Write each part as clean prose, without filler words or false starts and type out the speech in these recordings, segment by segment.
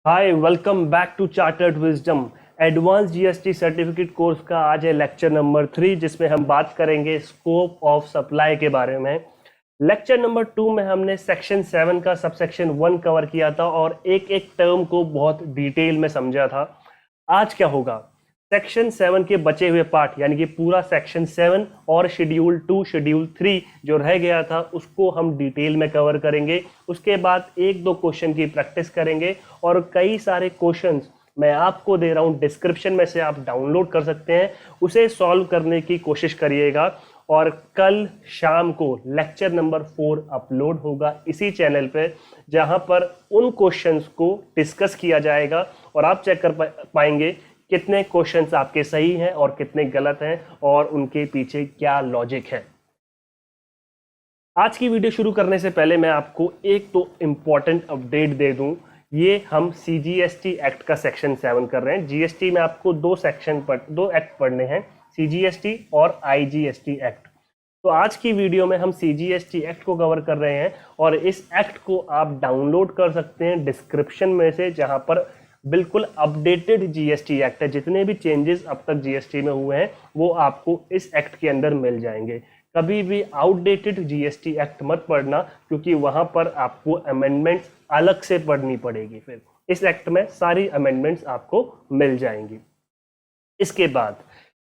Hi, welcome back to Chartered Wisdom. Advance GST certificate course का आज है lecture number 3, जिसमें हम बात करेंगे स्कोप ऑफ सप्लाई के बारे में। लेक्चर नंबर 2 में हमने सेक्शन 7 का सबसेक्शन 1 कवर किया था और एक एक टर्म को बहुत डिटेल में समझा था। आज क्या होगा, सेक्शन 7 के बचे हुए पार्ट यानी कि पूरा सेक्शन 7 और शेड्यूल 2 शेड्यूल 3 जो रह गया था उसको हम डिटेल में कवर करेंगे। उसके बाद एक दो क्वेश्चन की प्रैक्टिस करेंगे और कई सारे क्वेश्चंस मैं आपको दे रहा हूं, डिस्क्रिप्शन में से आप डाउनलोड कर सकते हैं, उसे सॉल्व करने की कोशिश करिएगा। और कल शाम को लेक्चर नंबर 4 अपलोड होगा इसी चैनल पे, जहां पर उन क्वेश्चंस को डिस्कस किया जाएगा और आप चेक कर पाएंगे कितने क्वेश्चंस आपके सही हैं और कितने गलत हैं और उनके पीछे क्या लॉजिक है। आज की वीडियो शुरू करने से पहले मैं आपको एक तो इम्पॉर्टेंट अपडेट दे दूं। ये हम सीजीएसटी एक्ट का सेक्शन 7 कर रहे हैं। जीएसटी में आपको दो एक्ट पढ़ने हैं, सीजीएसटी और आईजीएसटी एक्ट। तो आज की वीडियो में हम सीजीएसटी एक्ट को कवर कर रहे हैं और इस एक्ट को आप डाउनलोड कर सकते हैं डिस्क्रिप्शन में से, जहां पर बिल्कुल अपडेटेड जीएसटी एक्ट है। जितने भी चेंजेस अब तक जीएसटी में हुए हैं वो आपको इस एक्ट के अंदर मिल जाएंगे। कभी भी आउटडेटेड जीएसटी एक्ट मत पढ़ना, क्योंकि वहां पर आपको अमेंडमेंट्स अलग से पढ़नी पड़ेगी। फिर इस एक्ट में सारी अमेंडमेंट्स आपको मिल जाएंगी। इसके बाद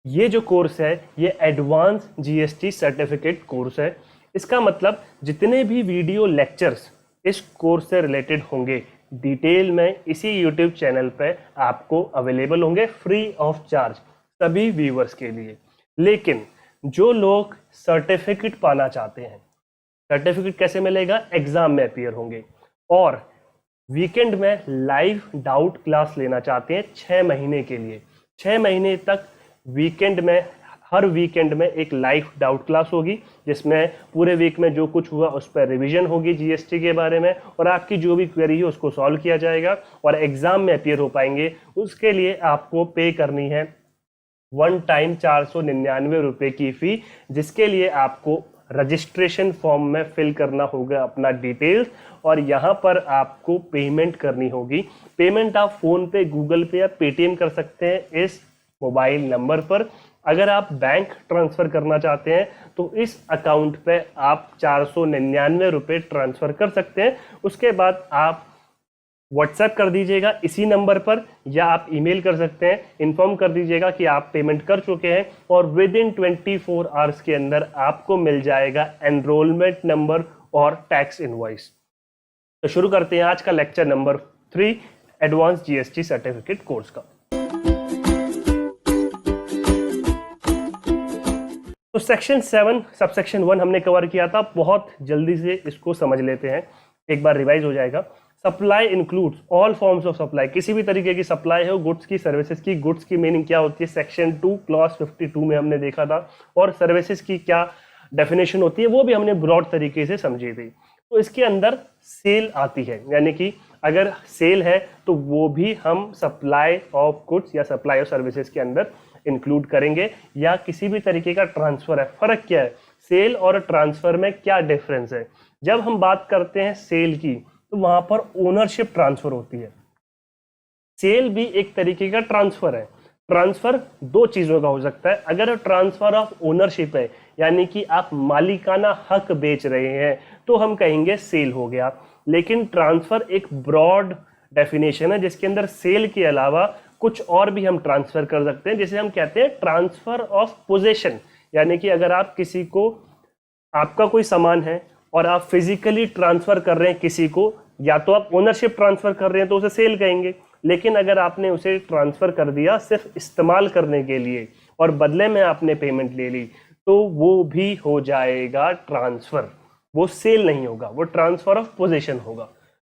ये जो कोर्स है ये एडवांस जीएसटी सर्टिफिकेट कोर्स है। इसका मतलब जितने भी वीडियो लेक्चर्स इस कोर्स से रिलेटेड होंगे डिटेल में इसी यूट्यूब चैनल पे आपको अवेलेबल होंगे फ्री ऑफ चार्ज सभी व्यूअर्स के लिए। लेकिन जो लोग सर्टिफिकेट पाना चाहते हैं, सर्टिफिकेट कैसे मिलेगा, एग्जाम में अपीयर होंगे और वीकेंड में लाइव डाउट क्लास लेना चाहते हैं 6 महीने के लिए। 6 महीने तक वीकेंड में, हर वीकेंड में एक लाइव डाउट क्लास होगी, जिसमें पूरे वीक में जो कुछ हुआ उस पर रिवीजन होगी जीएसटी के बारे में और आपकी जो भी क्वेरी है उसको सॉल्व किया जाएगा और एग्जाम में अपीयर हो पाएंगे। उसके लिए आपको पे करनी है वन टाइम 499 रुपये की फ़ी, जिसके लिए आपको रजिस्ट्रेशन फॉर्म में फिल करना होगा अपना डिटेल्स और यहाँ पर आपको पेमेंट करनी होगी। पेमेंट आप फ़ोन पे, गूगल पे या पेटीएम कर सकते हैं इस मोबाइल नंबर पर। अगर आप बैंक ट्रांसफ़र करना चाहते हैं तो इस अकाउंट पे आप 499 रुपये ट्रांसफ़र कर सकते हैं। उसके बाद आप व्हाट्सएप कर दीजिएगा इसी नंबर पर, या आप ईमेल कर सकते हैं, इन्फॉर्म कर दीजिएगा कि आप पेमेंट कर चुके हैं और विद इन 24 आवर्स के अंदर आपको मिल जाएगा एनरोलमेंट नंबर और टैक्स इनवॉइस। तो शुरू करते हैं आज का lecture number 3 advance GST certificate course का। तो सेक्शन 7 सबसेक्शन 1 हमने कवर किया था, बहुत जल्दी से इसको समझ लेते हैं, एक बार रिवाइज हो जाएगा। Supply includes all forms of supply, किसी भी तरीके की सप्लाई हो, गुड्स की, सर्विसेज की। गुड्स की मीनिंग क्या होती है सेक्शन 2 क्लॉज 52 में हमने देखा था, और सर्विसेज की क्या डेफिनेशन होती है वो भी हमने ब्रॉड तरीके से समझी थी। तो इसके अंदर सेल आती है, यानी कि अगर सेल है तो वो भी हम सप्लाई ऑफ गुड्स या सप्लाई ऑफ सर्विसेज के अंदर इंक्लूड करेंगे, या किसी भी तरीके का ट्रांसफर है। फर्क क्या है, सेल और ट्रांसफर में क्या डिफरेंस है? जब हम बात करते हैं सेल की तो वहां पर ओनरशिप ट्रांसफर होती है। सेल भी एक तरीके का ट्रांसफर है। ट्रांसफर दो चीजों का हो सकता है। अगर ट्रांसफर ऑफ ओनरशिप है, यानी कि आप मालिकाना हक बेच रहे हैं, तो हम कहेंगे सेल हो गया। लेकिन ट्रांसफर एक ब्रॉड डेफिनेशन है जिसके अंदर सेल के अलावा कुछ और भी हम ट्रांसफर कर सकते हैं, जिसे हम कहते हैं ट्रांसफर ऑफ पोजेशन। यानी कि अगर आप किसी को, आपका कोई सामान है और आप फिजिकली ट्रांसफर कर रहे हैं किसी को, या तो आप ओनरशिप ट्रांसफर कर रहे हैं तो उसे सेल कहेंगे। लेकिन अगर आपने उसे ट्रांसफर कर दिया सिर्फ इस्तेमाल करने के लिए और बदले में आपने पेमेंट ले ली, तो वो भी हो जाएगा ट्रांसफर। वो सेल नहीं होगा, वो ट्रांसफर ऑफ पोजेशन होगा।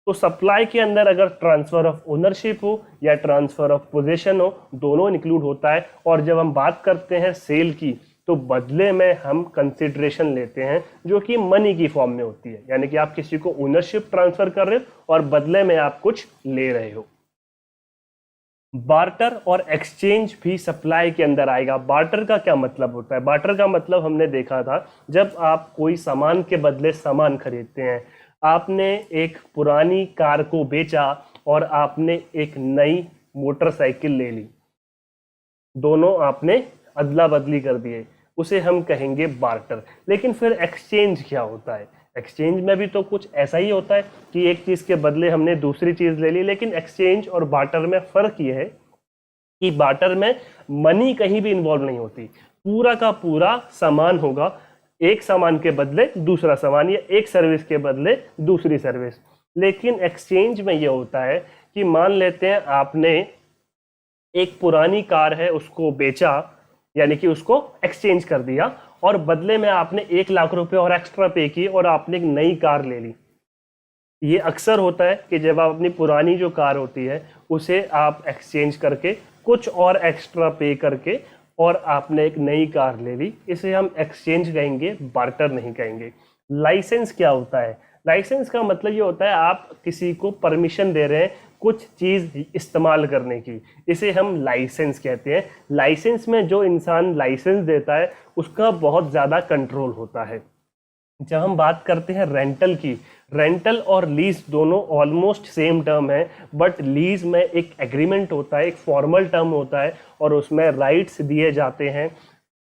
तो सप्लाई के अंदर अगर ट्रांसफर ऑफ ओनरशिप हो या ट्रांसफर ऑफ पोजीशन हो, दोनों इंक्लूड होता है। और जब हम बात करते हैं सेल की, तो बदले में हम कंसिडरेशन लेते हैं जो कि मनी की फॉर्म में होती है, यानी कि आप किसी को ओनरशिप ट्रांसफर कर रहे हो और बदले में आप कुछ ले रहे हो। बार्टर और एक्सचेंज भी सप्लाई के अंदर आएगा। बार्टर का क्या मतलब होता है? बार्टर का मतलब हमने देखा था, जब आप कोई सामान के बदले सामान खरीदते हैं। आपने एक पुरानी कार को बेचा और आपने एक नई मोटरसाइकिल ले ली, दोनों आपने अदला बदली कर दिए, उसे हम कहेंगे बार्टर। लेकिन फिर एक्सचेंज क्या होता है? एक्सचेंज में भी तो कुछ ऐसा ही होता है कि एक चीज के बदले हमने दूसरी चीज ले ली, लेकिन एक्सचेंज और बार्टर में फर्क ये है कि बार्टर में मनी कहीं भी इन्वॉल्व नहीं होती, पूरा का पूरा सामान होगा, एक सामान के बदले दूसरा सामान या एक सर्विस के बदले दूसरी सर्विस। लेकिन एक्सचेंज में ये होता है कि मान लेते हैं आपने एक पुरानी कार है उसको बेचा, यानी कि उसको एक्सचेंज कर दिया, और बदले में आपने 1 लाख रुपए और एक्स्ट्रा पे किए और आपने एक नई कार ले ली। ये अक्सर होता है कि जब आप अपनी पुरानी जो कार होती है उसे आप एक्सचेंज करके कुछ और एक्स्ट्रा पे करके और आपने एक नई कार ले ली, इसे हम एक्सचेंज कहेंगे, बार्टर नहीं कहेंगे। लाइसेंस क्या होता है? लाइसेंस का मतलब ये होता है आप किसी को परमिशन दे रहे हैं कुछ चीज़ इस्तेमाल करने की, इसे हम लाइसेंस कहते हैं। लाइसेंस में जो इंसान लाइसेंस देता है उसका बहुत ज़्यादा कंट्रोल होता है। जब हम बात करते हैं रेंटल की, रेंटल और लीज दोनों ऑलमोस्ट सेम टर्म है, बट लीज में एक एग्रीमेंट होता है, एक फॉर्मल टर्म होता है और उसमें राइट्स दिए जाते हैं।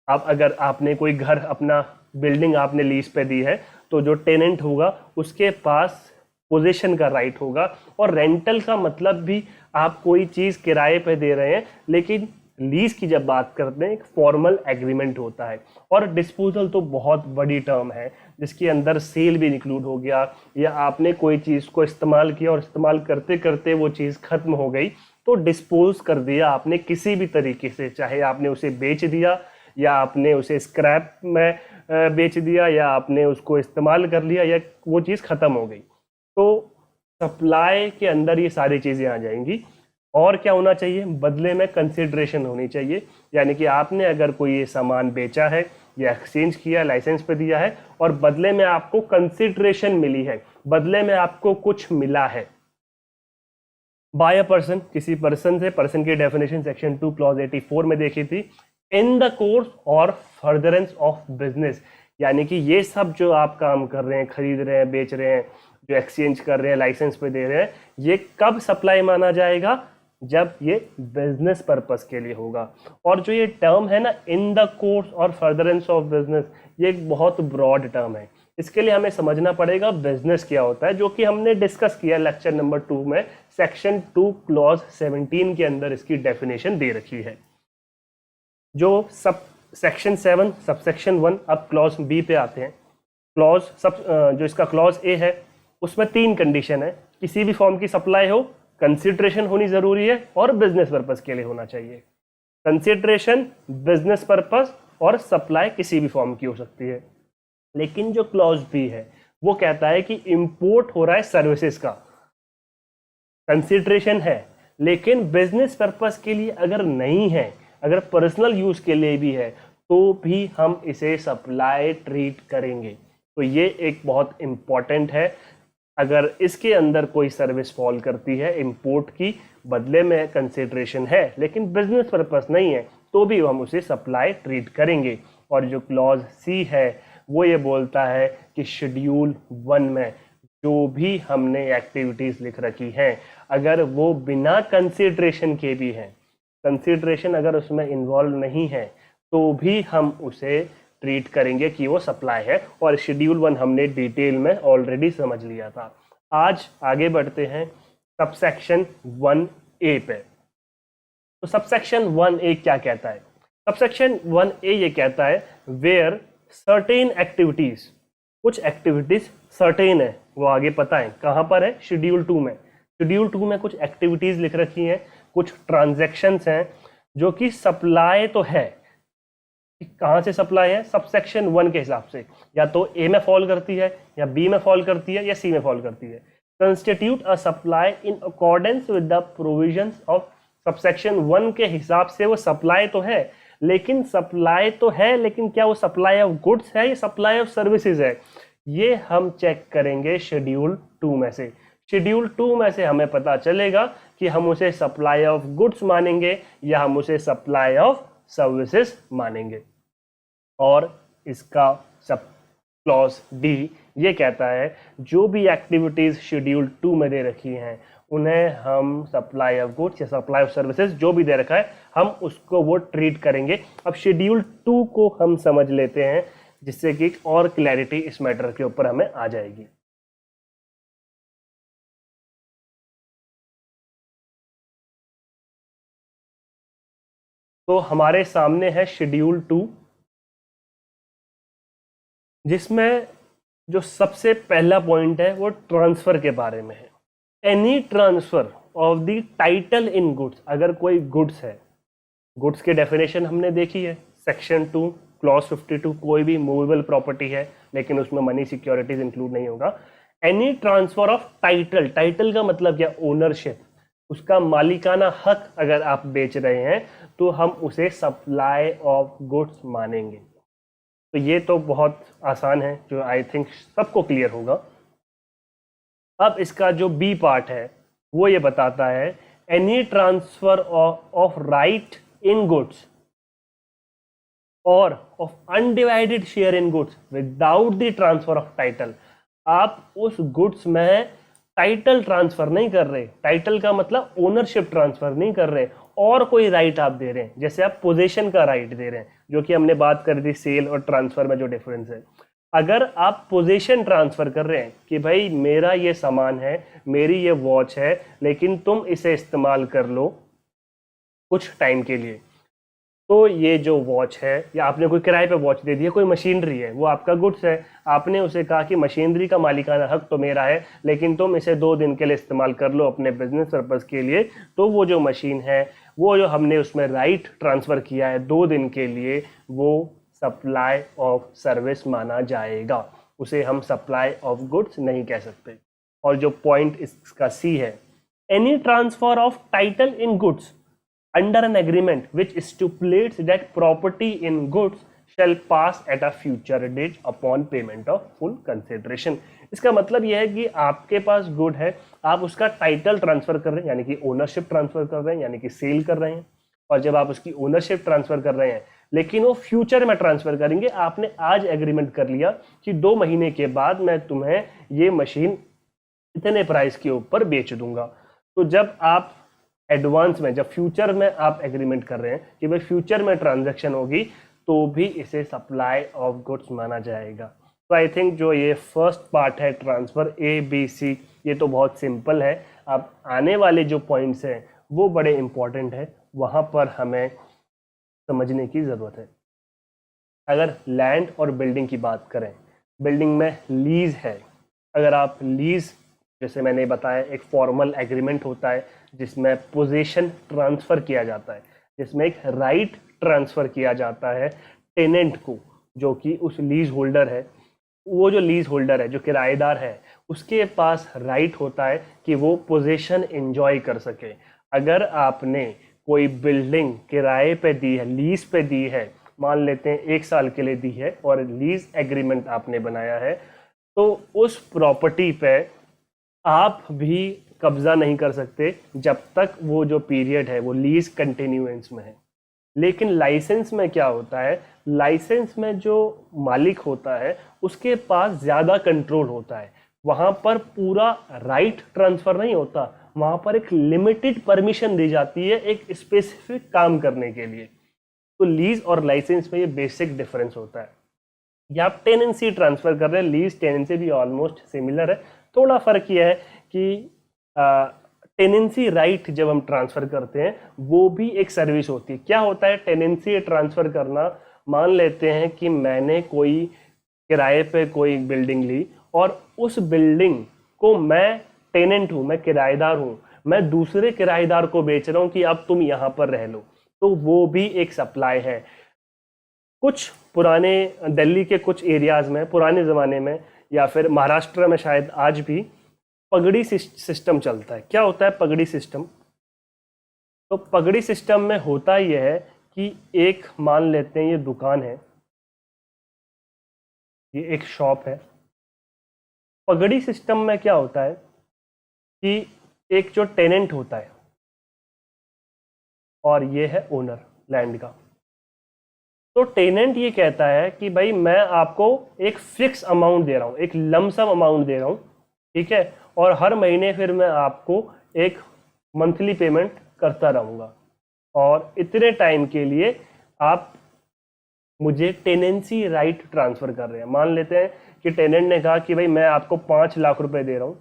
अब अगर आपने कोई घर, अपना बिल्डिंग आपने लीज पे दी है, तो जो टेनेंट होगा उसके पास पोजीशन का राइट होगा। और रेंटल का मतलब भी आप कोई चीज़ किराए पे दे रहे हैं, लेकिन लीज की जब बात करते हैं एक फॉर्मल एग्रीमेंट होता है। और डिस्पोजल तो बहुत बड़ी टर्म है जिसके अंदर सेल भी इंक्लूड हो गया, या आपने कोई चीज़ को इस्तेमाल किया और इस्तेमाल करते करते वो चीज़ खत्म हो गई तो डिस्पोज कर दिया आपने किसी भी तरीके से, चाहे आपने उसे बेच दिया या आपने उसे स्क्रैप में बेच दिया या आपने उसको इस्तेमाल कर लिया या वो चीज़ ख़त्म हो गई। तो सप्लाई के अंदर ये सारी चीज़ें आ जाएंगी। और क्या होना चाहिए? बदले में कंसिडरेशन होनी चाहिए, यानी कि आपने अगर कोई ये सामान बेचा है या एक्सचेंज किया, लाइसेंस पे दिया है और बदले में आपको कंसिडरेशन मिली है, बदले में आपको कुछ मिला है बाय अ पर्सन, किसी पर्सन से। पर्सन की डेफिनेशन सेक्शन 2 क्लॉज 84 में देखी थी। इन the course or furtherance of business, यानी कि ये सब जो आप काम कर रहे हैं, खरीद रहे हैं, बेच रहे हैं, जो एक्सचेंज कर रहे हैं, लाइसेंस पे दे रहे हैं, ये कब सप्लाई माना जाएगा? जब ये बिजनेस पर्पस के लिए होगा। और जो ये टर्म है ना, इन the course or furtherance of business, ये एक बहुत ब्रॉड टर्म है। इसके लिए हमें समझना पड़ेगा बिजनेस क्या होता है, जो कि हमने डिस्कस किया लेक्चर नंबर 2 में, सेक्शन 2 क्लॉज 17 के अंदर इसकी डेफिनेशन दे रखी है। जो सब सेक्शन 7 सबसेक्शन 1, अब क्लॉज बी पे आते हैं। क्लॉज सब जो इसका क्लॉज ए है उसमें 3 कंडीशन है, किसी भी फॉर्म की सप्लाई हो, कंसिडरेशन होनी जरूरी है और बिजनेस पर्पस के लिए होना चाहिए। कंसिडरेशन, बिजनेस पर्पस और सप्लाई किसी भी फॉर्म की हो सकती है। लेकिन जो क्लॉज बी है वो कहता है कि इंपोर्ट हो रहा है सर्विसेज का, कंसिडरेशन है, लेकिन बिजनेस पर्पस के लिए अगर नहीं है, अगर पर्सनल यूज के लिए भी है, तो भी हम इसे सप्लाई ट्रीट करेंगे। तो ये एक बहुत इंपॉर्टेंट है। अगर इसके अंदर कोई सर्विस फॉल करती है इंपोर्ट की, बदले में कंसिडरेशन है लेकिन बिजनेस पर्पस नहीं है, तो भी हम उसे सप्लाई ट्रीट करेंगे। और जो क्लॉज सी है वो ये बोलता है कि शेड्यूल 1 में जो भी हमने एक्टिविटीज़ लिख रखी हैं, अगर वो बिना कंसिडरेशन के भी हैं, कंसिडरेशन अगर उसमें इन्वॉल्व नहीं है, तो भी हम उसे ट्रीट करेंगे कि वो सप्लाई है। और शेड्यूल 1 हमने डिटेल में ऑलरेडी समझ लिया था। आज आगे बढ़ते हैं सबसेक्शन 1A पे। तो सबसेक्शन 1A क्या कहता है? सबसेक्शन 1A ये कहता है वेयर सर्टेन एक्टिविटीज, कुछ एक्टिविटीज सर्टेन है, वो आगे पता है कहाँ पर है, शेड्यूल 2 में। शेड्यूल 2 में कुछ एक्टिविटीज लिख रखी हैं, कुछ ट्रांजैक्शंस हैं जो कि सप्लाई तो है। कहाँ से सप्लाई है? सबसेक्शन 1 के हिसाब से, या तो ए में फॉल करती है या बी में फॉल करती है या सी में फॉल करती है। Constitute a supply in accordance with the provisions of subsection 1 के हिसाब से वो सप्लाई तो है, लेकिन सप्लाई तो है, लेकिन क्या वो सप्लाई ऑफ गुड्स है या सप्लाई ऑफ सर्विसेज है? ये हम चेक करेंगे शेड्यूल 2 में से। शेड्यूल 2 में से हमें पता चलेगा कि हम उसे सप्लाई ऑफ गुड्स मानेंगे या हम उसे सप्लाई ऑफ सर्विसेज मानेंगे। और इसका सब क्लॉज डी ये कहता है जो भी एक्टिविटीज शेड्यूल 2 में दे रखी हैं उन्हें हम सप्लाई ऑफ गुड्स या सप्लाई ऑफ सर्विसेज जो भी दे रखा है हम उसको वो ट्रीट करेंगे। अब शेड्यूल 2 को हम समझ लेते हैं जिससे कि और क्लैरिटी इस मैटर के ऊपर हमें आ जाएगी। तो हमारे सामने है शेड्यूल 2, जिसमें जो सबसे पहला पॉइंट है वो ट्रांसफर के बारे में है। Any transfer of the title in goods, अगर कोई गुड्स है, गुड्स की डेफिनेशन हमने देखी है सेक्शन 2 क्लॉज 52, कोई भी मूवेबल प्रॉपर्टी है लेकिन उसमें मनी सिक्योरिटीज इंक्लूड नहीं होगा। Any transfer of title, title का मतलब क्या, ओनरशिप, उसका मालिकाना हक अगर आप बेच रहे हैं तो हम उसे सप्लाई ऑफ गुड्स मानेंगे। तो ये तो बहुत आसान है, जो आई थिंक सबको क्लियर होगा। अब इसका जो बी पार्ट है वो ये बताता है any transfer of right in goods or of undivided share in goods without the transfer of title. आप उस गुड्स में टाइटल ट्रांसफर नहीं कर रहे, टाइटल का मतलब ओनरशिप ट्रांसफर नहीं कर रहे, और कोई राइट आप दे रहे हैं, जैसे आप पोजीशन का राइट दे रहे हैं, जो कि हमने बात कर दी सेल और ट्रांसफर में जो डिफरेंस है। अगर आप पोजीशन ट्रांसफर कर रहे हैं कि भाई मेरा ये सामान है, मेरी ये वॉच है, लेकिन तुम इसे इस्तेमाल कर लो कुछ टाइम के लिए, तो ये जो वॉच है, या आपने कोई किराए पे वॉच दे दी है, कोई मशीनरी है, वो आपका गुड्स है, आपने उसे कहा कि मशीनरी का मालिकाना हक तो मेरा है लेकिन तुम इसे 2 दिन के लिए इस्तेमाल कर लो अपने बिजनेस पर्पज़ के लिए, तो वो जो मशीन है, वो जो हमने उसमें राइट ट्रांसफ़र किया है 2 दिन के लिए, वो सप्लाई ऑफ सर्विस माना जाएगा, उसे हम सप्लाई ऑफ गुड्स नहीं कह सकते। और जो पॉइंट इसका सी है, any transfer of title in goods under an agreement which stipulates that property in goods shall pass at a future date upon payment of full consideration। इसका मतलब यह है कि आपके पास गुड है, आप उसका टाइटल ट्रांसफर कर रहे हैं, यानी कि ओनरशिप ट्रांसफर कर रहे हैं, यानी कि सेल कर रहे हैं, और जब आप उसकी ओनरशिप ट्रांसफर कर रहे हैं लेकिन वो फ्यूचर में ट्रांसफर करेंगे, आपने आज एग्रीमेंट कर लिया कि 2 महीने के बाद मैं तुम्हें ये मशीन इतने प्राइस के ऊपर बेच दूंगा। तो जब आप एडवांस में, जब फ्यूचर में आप एग्रीमेंट कर रहे हैं कि भाई फ्यूचर में ट्रांजैक्शन होगी, तो भी इसे सप्लाई ऑफ गुड्स माना जाएगा। तो आई थिंक जो ये फर्स्ट पार्ट है ट्रांसफर ए बी सी, ये तो बहुत सिंपल है। अब आने वाले जो पॉइंट्स हैं वो बड़े इंपॉर्टेंट है, वहाँ पर हमें समझने की ज़रूरत है। अगर लैंड और बिल्डिंग की बात करें, बिल्डिंग में लीज है, अगर आप लीज, जैसे मैंने बताया, एक फॉर्मल एग्रीमेंट होता है जिसमें पोजीशन ट्रांसफ़र किया जाता है, जिसमें एक राइट ट्रांसफ़र किया जाता है टेनेंट को, जो कि उस लीज होल्डर है, वो जो लीज होल्डर है, जो किराएदार है, उसके पास राइट होता है कि वो पोजीशन एंजॉय कर सके। अगर आपने कोई बिल्डिंग किराए पे दी है, लीज पे दी है, मान लेते हैं 1 साल के लिए दी है और लीज एग्रीमेंट आपने बनाया है, तो उस प्रॉपर्टी पे आप भी कब्जा नहीं कर सकते जब तक वो जो पीरियड है वो लीज कंटिन्यूएंस में है। लेकिन लाइसेंस में क्या होता है, लाइसेंस में जो मालिक होता है उसके पास ज़्यादा कंट्रोल होता है, वहाँ पर पूरा राइट ट्रांसफ़र नहीं होता, वहाँ पर एक लिमिटेड परमिशन दी जाती है एक स्पेसिफिक काम करने के लिए। तो लीज और लाइसेंस में ये बेसिक डिफरेंस होता है। या आप टेनेंसी ट्रांसफ़र कर रहे हैं, लीज टेनेंसी भी ऑलमोस्ट सिमिलर है, थोड़ा फ़र्क यह है कि टेनेंसी राइट जब हम ट्रांसफ़र करते हैं वो भी एक सर्विस होती है। क्या होता है टेनेंसी ट्रांसफ़र करना, मान लेते हैं कि मैंने कोई किराए पे कोई बिल्डिंग ली और उस बिल्डिंग को मैं टेनेंट हूँ, मैं किराएदार हूँ, मैं दूसरे किराएदार को बेच रहा हूँ कि अब तुम यहाँ पर रह लो, तो वो भी एक सप्लाई है। कुछ पुराने दिल्ली के कुछ एरियाज़ में पुराने ज़माने में, या फिर महाराष्ट्र में शायद आज भी, पगड़ी सिस्टम चलता है। क्या होता है पगड़ी सिस्टम? तो पगड़ी सिस्टम में होता यह है कि एक, मान लेते हैं ये दुकान है, ये एक शॉप है। पगड़ी सिस्टम में क्या होता है कि एक जो टेनेंट होता है और ये है ओनर लैंड का। तो टेनेंट ये कहता है कि भाई मैं आपको एक फिक्स अमाउंट दे रहा हूँ, एक लमसम अमाउंट दे रहा हूँ, ठीक है, और हर महीने फिर मैं आपको एक मंथली पेमेंट करता रहूँगा और इतने टाइम के लिए आप मुझे टेनेंसी राइट ट्रांसफ़र कर रहे हैं। मान लेते हैं कि टेनेंट ने कहा कि भाई मैं आपको 5 लाख रुपए दे रहा हूँ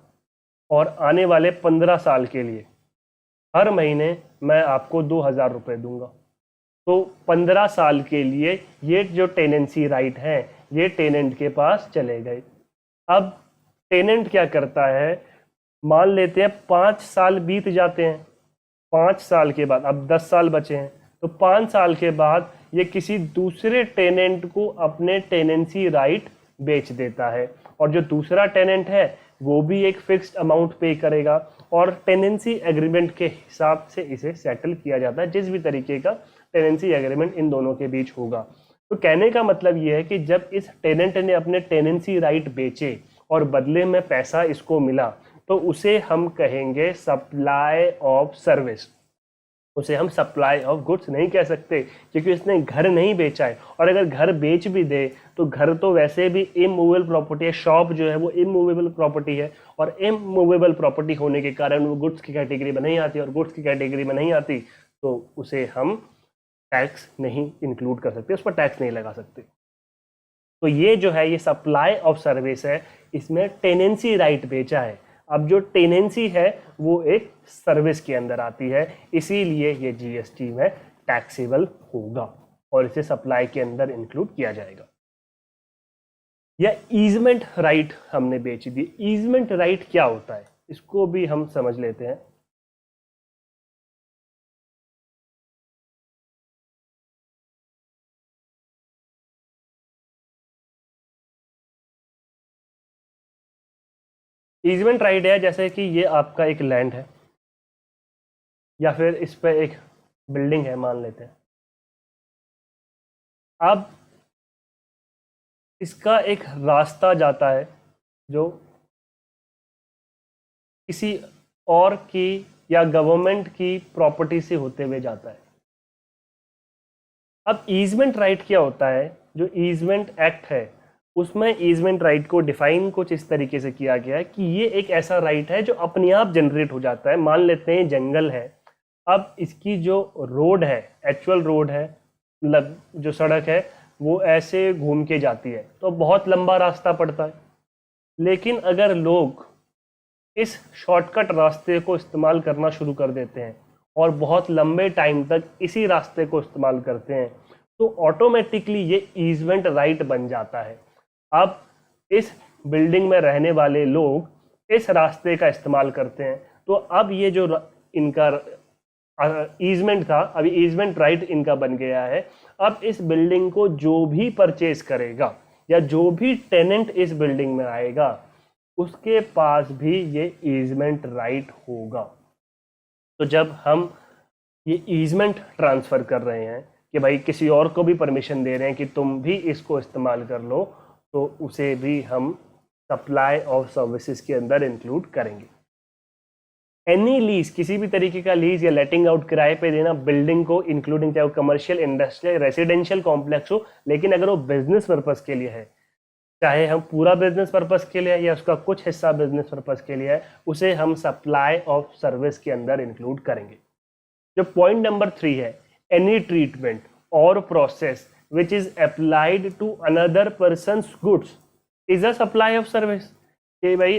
और आने वाले 15 साल के लिए हर महीने मैं आपको 2,000 रुपये दूंगा। तो 15 साल के लिए ये जो टेनेंसी राइट है ये टेनेंट के पास चले गए। अब टेनेंट क्या करता है, मान लेते हैं 5 साल बीत जाते हैं, 5 साल के बाद अब 10 साल बचे हैं, तो 5 साल के बाद ये किसी दूसरे टेनेंट को अपने टेनेंसी राइट बेच देता है और जो दूसरा टेनेंट है वो भी एक फिक्स्ड अमाउंट पे करेगा और टेनेंसी एग्रीमेंट के हिसाब से इसे सेटल किया जाता है, जिस भी तरीके का टेनेंसी एग्रीमेंट इन दोनों के बीच होगा। तो कहने का मतलब ये है कि जब इस टेनेंट ने अपने टेनेंसी राइट बेचे और बदले में पैसा इसको मिला तो उसे हम कहेंगे सप्लाई ऑफ सर्विस। उसे हम सप्लाई ऑफ गुड्स नहीं कह सकते क्योंकि इसने घर नहीं बेचा है, और अगर घर बेच भी दे तो घर तो वैसे भी इमूवेबल प्रॉपर्टी है, शॉप जो है वो इमूवेबल प्रॉपर्टी है और इमूवेबल प्रॉपर्टी होने के कारण वो गुड्स की कैटेगरी में नहीं आती, और गुड्स की कैटेगरी में नहीं आती तो उसे हम टैक्स नहीं इंक्लूड कर सकते, उस पर टैक्स नहीं लगा सकते। तो ये जो है ये सप्लाई ऑफ सर्विस है, इसमें टेनेंसी राइट बेचा है। अब जो टेनेंसी है वो एक सर्विस के अंदर आती है, इसीलिए ये जीएसटी में टैक्सेबल होगा और इसे सप्लाई के अंदर इंक्लूड किया जाएगा। या ईजमेंट राइट हमने बेच दी। ईजमेंट राइट क्या होता है इसको भी हम समझ लेते हैं। ईजमेंट राइट है जैसे कि ये आपका एक लैंड है या फिर इस पे एक बिल्डिंग है मान लेते हैं। अब इसका एक रास्ता जाता है जो किसी और की या गवर्नमेंट की प्रॉपर्टी से होते हुए जाता है। अब ईजमेंट राइट क्या होता है, जो ईजमेंट एक्ट है उसमें ईजमेंट राइट को डिफाइन कुछ इस तरीके से किया गया है कि ये एक ऐसा राइट है जो अपने आप जनरेट हो जाता है। मान लेते हैं जंगल है, अब इसकी जो रोड है, एक्चुअल रोड है, मतलब जो सड़क है वो ऐसे घूम के जाती है तो बहुत लंबा रास्ता पड़ता है। लेकिन अगर लोग इस शॉर्टकट रास्ते को इस्तेमाल करना शुरू कर देते हैं और बहुत लंबे टाइम तक इसी रास्ते को इस्तेमाल करते हैं तो ऑटोमेटिकली ये ईजमेंट राइट बन जाता है। अब इस बिल्डिंग में रहने वाले लोग इस रास्ते का इस्तेमाल करते हैं तो अब ये जो इनका ईजमेंट था अभी ईजमेंट राइट इनका बन गया है। अब इस बिल्डिंग को जो भी परचेज करेगा या जो भी टेनेंट इस बिल्डिंग में आएगा उसके पास भी ये ईजमेंट राइट होगा। तो जब हम ये ईजमेंट ट्रांसफ़र कर रहे हैं कि भाई किसी और को भी परमिशन दे रहे हैं कि तुम भी इसको इस्तेमाल कर लो, तो उसे भी हम सप्लाई ऑफ सर्विसेज के अंदर इंक्लूड करेंगे। एनी लीज, किसी भी तरीके का लीज या लेटिंग आउट किराए पे देना बिल्डिंग को, इंक्लूडिंग चाहे वो कमर्शियल, इंडस्ट्रियल, रेसिडेंशियल कॉम्प्लेक्स हो, लेकिन अगर वो बिजनेस पर्पस के लिए है, चाहे हम पूरा बिजनेस पर्पस के लिए या उसका कुछ हिस्सा बिजनेस पर्पस के लिए है, उसे हम सप्लाई ऑफ सर्विस के अंदर इंक्लूड करेंगे। जो पॉइंट नंबर 3 है, any treatment or process which is applied to another person's goods is a supply of service. कि भाई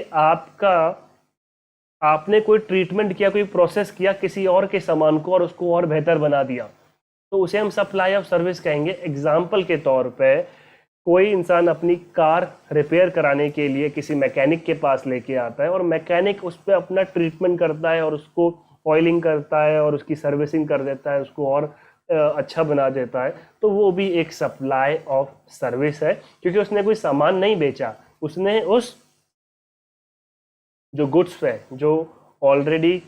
आपने कोई ट्रीटमेंट किया, कोई प्रोसेस किया किसी और के सामान को और उसको और बेहतर बना दिया, तो उसे हम सप्लाई ऑफ सर्विस कहेंगे। एग्जाम्पल के तौर पे कोई इंसान अपनी कार रिपेयर कराने के लिए किसी मैकेनिक के पास लेके आता है और मैकेनिक उस पर अपना ट्रीटमेंट करता है और उसको ऑयलिंग करता है और उसकी सर्विसिंग कर देता है, उसको और अच्छा बना देता है, तो वो भी एक सप्लाई ऑफ सर्विस है क्योंकि उसने कोई सामान नहीं बेचा, उसने उस जो गुड्स पे, जो ऑलरेडी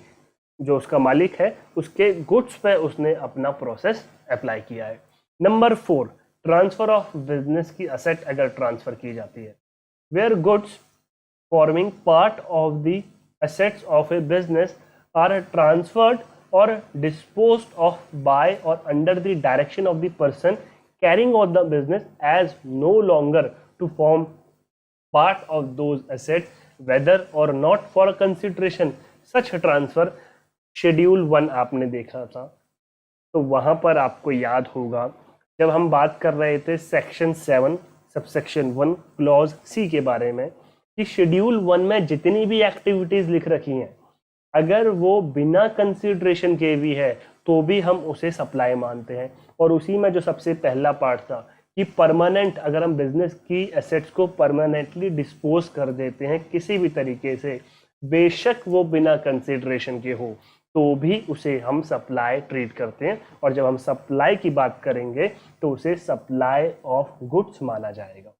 जो उसका मालिक है उसके गुड्स पे उसने अपना प्रोसेस अप्लाई किया है। नंबर 4, ट्रांसफर ऑफ बिजनेस की असेट अगर ट्रांसफर की जाती है, where goods forming part of the assets of a business are transferred or disposed of by or under the direction of the person carrying on the business as no longer to form part of those assets whether or not for consideration such transfer schedule 1 आपने देखा था, तो वहां पर आपको याद होगा जब हम बात कर रहे थे सेक्शन 7 सबसेक्शन 1 क्लॉज सी के बारे में कि शेड्यूल 1 में जितनी भी एक्टिविटीज लिख रखी हैं अगर वो बिना कंसिडरेशन के भी है तो भी हम उसे सप्लाई मानते हैं। और उसी में जो सबसे पहला पार्ट था कि परमानेंट, अगर हम बिजनेस की एसेट्स को परमानेंटली डिस्पोज कर देते हैं किसी भी तरीके से, बेशक वो बिना कंसिडरेशन के हो, तो भी उसे हम सप्लाई ट्रीट करते हैं। और जब हम सप्लाई की बात करेंगे तो उसे सप्लाई ऑफ गुड्स माना जाएगा।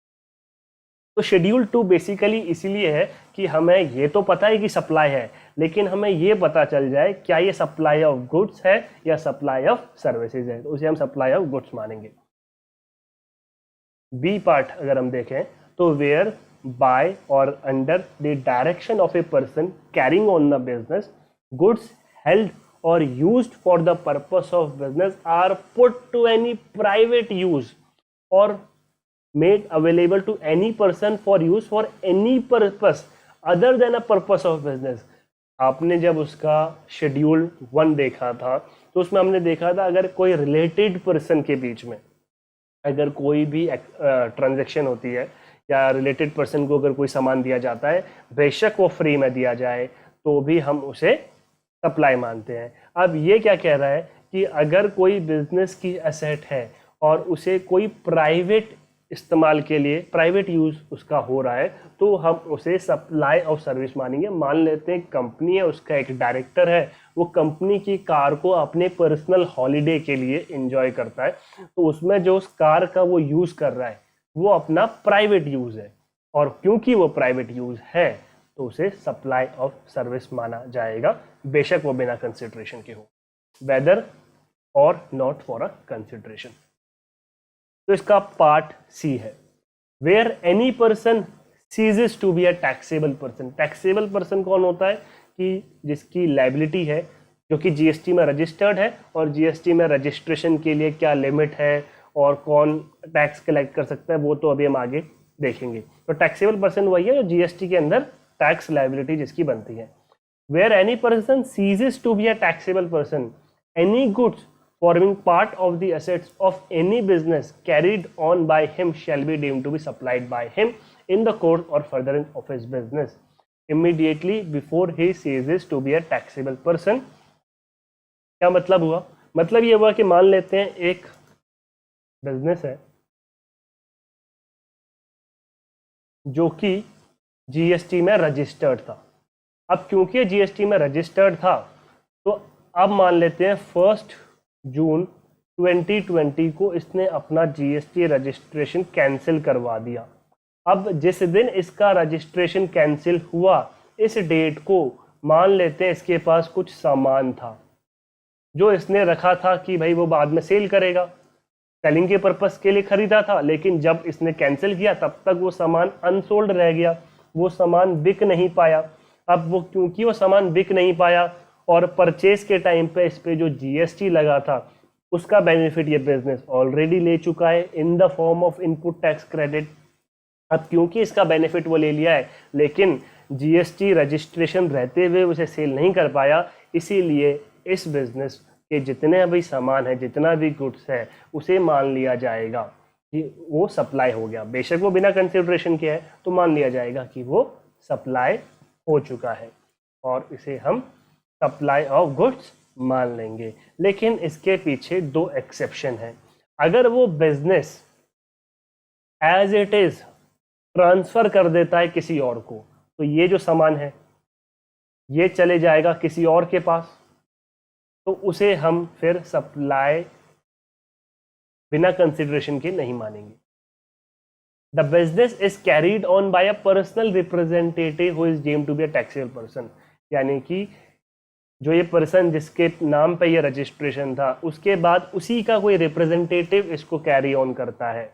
तो शेड्यूल 2 बेसिकली इसीलिए है कि हमें ये तो पता है कि सप्लाई है, लेकिन हमें ये पता चल जाए क्या ये सप्लाई ऑफ गुड्स है या सप्लाई ऑफ सर्विसेज है, तो उसे हम सप्लाई ऑफ गुड्स मानेंगे। बी पार्ट अगर हम देखें तो वेयर बाय और under the direction of a person carrying on the business goods held or used for the purpose of business are put to any private use or made available to any person for use for any purpose other than a purpose of business। आपने जब उसका schedule 1 देखा था तो उसमें हमने देखा था अगर कोई रिलेटेड पर्सन के बीच में अगर कोई भी ट्रांजैक्शन होती है या रिलेटेड पर्सन को अगर कोई सामान दिया जाता है, बेशक वो फ्री में दिया जाए तो भी हम उसे सप्लाई मानते हैं। अब ये क्या कह रहा है कि अगर कोई बिजनेस की एसेट है और उसे कोई प्राइवेट इस्तेमाल के लिए, प्राइवेट यूज उसका हो रहा है, तो हम उसे सप्लाई ऑफ सर्विस मानेंगे। मान लेते हैं कंपनी है, उसका एक डायरेक्टर है, वो कंपनी की कार को अपने पर्सनल हॉलीडे के लिए एंजॉय करता है, तो उसमें जो उस कार का वो यूज कर रहा है वो अपना प्राइवेट यूज है, और क्योंकि वो प्राइवेट यूज है तो उसे सप्लाई ऑफ सर्विस माना जाएगा, बेशक वो बिना कंसिडरेशन के हो, वेदर और नॉट फॉर अ कंसिडरेशन। तो इसका पार्ट सी है where any person ceases to be a taxable person. Taxable person कौन होता है कि जिसकी लायबिलिटी है जो कि जीएसटी में रजिस्टर्ड है, और जीएसटी में रजिस्ट्रेशन के लिए क्या लिमिट है और कौन टैक्स कलेक्ट कर सकता है वो तो अभी हम आगे देखेंगे। तो टैक्सेबल पर्सन वही है जो जीएसटी के अंदर टैक्स लायबिलिटी जिसकी बनती है। Where any person ceases to be a taxable person any goods forming part of the assets of any business carried on by him shall be deemed to be supplied by him in the course or furtherance of his business immediately before he ceases to be a taxable person. क्या मतलब हुआ? मतलब ये हुआ कि मान लेते हैं एक बिजनेस है जो कि जीएसटी में रजिस्टर्ड था। अब क्योंकि जीएसटी में रजिस्टर्ड था तो अब मान लेते हैं 1 जून 2020 को इसने अपना जीएसटी रजिस्ट्रेशन कैंसिल करवा दिया। अब जिस दिन इसका रजिस्ट्रेशन कैंसिल हुआ इस डेट को मान लेते हैं इसके पास कुछ सामान था जो इसने रखा था कि भाई वो बाद में सेल करेगा, सेलिंग के पर्पस के लिए खरीदा था, लेकिन जब इसने कैंसिल किया तब तक वो सामान अनसोल्ड रह गया, वो सामान बिक नहीं पाया। अब वो क्योंकि वो सामान बिक नहीं पाया और परचेज के टाइम पे इस पे जो जीएसटी लगा था उसका बेनिफिट ये बिजनेस ऑलरेडी ले चुका है in the form of input tax credit. अब क्योंकि इसका बेनिफिट वो ले लिया है लेकिन जीएसटी रजिस्ट्रेशन रहते हुए उसे सेल नहीं कर पाया, इसीलिए इस बिजनेस के जितने भी सामान है, जितना भी गुड्स है, उसे मान लिया जाएगा कि वो सप्लाई हो गया। बेशक वो बिना कंसिडरेशन के है तो मान लिया जाएगा कि वो सप्लाई हो चुका है और इसे हम सप्लाई ऑफ गुड्स मान लेंगे। लेकिन इसके पीछे 2 एक्सेप्शन हैं। अगर वो business as it is transfer कर देता है किसी और को, तो ये जो सामान है ये चले जाएगा किसी और के पास, तो उसे हम फिर सप्लाई बिना कंसिडरेशन के नहीं मानेंगे। The business is carried on by a personal representative who is deemed to be a taxable person, यानी कि जो ये पर्सन जिसके नाम पे ये रजिस्ट्रेशन था उसके बाद उसी का कोई रिप्रेजेंटेटिव इसको कैरी ऑन करता है,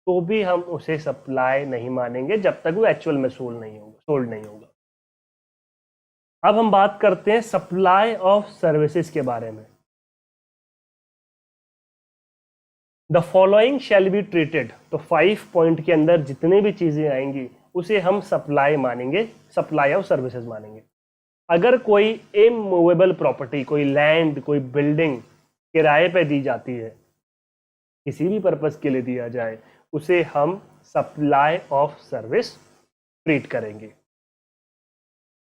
तो भी हम उसे सप्लाई नहीं मानेंगे जब तक वो एक्चुअल में सोल्ड नहीं होगा। अब हम बात करते हैं सप्लाई ऑफ सर्विसेज के बारे में। The following shall be treated, तो 5 पॉइंट के अंदर जितने भी चीजें आएंगी उसे हम सप्लाई मानेंगे, सप्लाई ऑफ सर्विसेज मानेंगे। अगर कोई इमूवेबल प्रॉपर्टी, कोई लैंड, कोई बिल्डिंग किराए पे दी जाती है, किसी भी पर्पस के लिए दिया जाए, उसे हम सप्लाई ऑफ सर्विस ट्रीट करेंगे।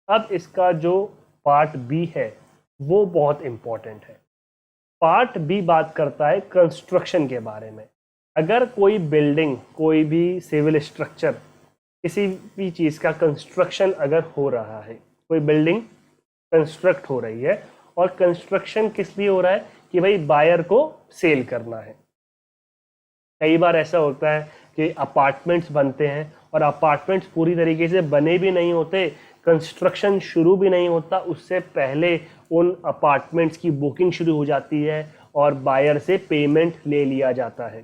अब इसका जो पार्ट बी है वो बहुत इंपॉर्टेंट है। पार्ट बी बात करता है कंस्ट्रक्शन के बारे में। अगर कोई बिल्डिंग, कोई भी सिविल स्ट्रक्चर, किसी भी चीज़ का कंस्ट्रक्शन अगर हो रहा है, कोई बिल्डिंग कंस्ट्रक्ट हो रही है, और कंस्ट्रक्शन किस लिए हो रहा है कि भाई बायर को सेल करना है। कई बार ऐसा होता है कि अपार्टमेंट्स बनते हैं और अपार्टमेंट्स पूरी तरीके से बने भी नहीं होते, कंस्ट्रक्शन शुरू भी नहीं होता, उससे पहले उन अपार्टमेंट्स की बुकिंग शुरू हो जाती है और बायर से पेमेंट ले लिया जाता है।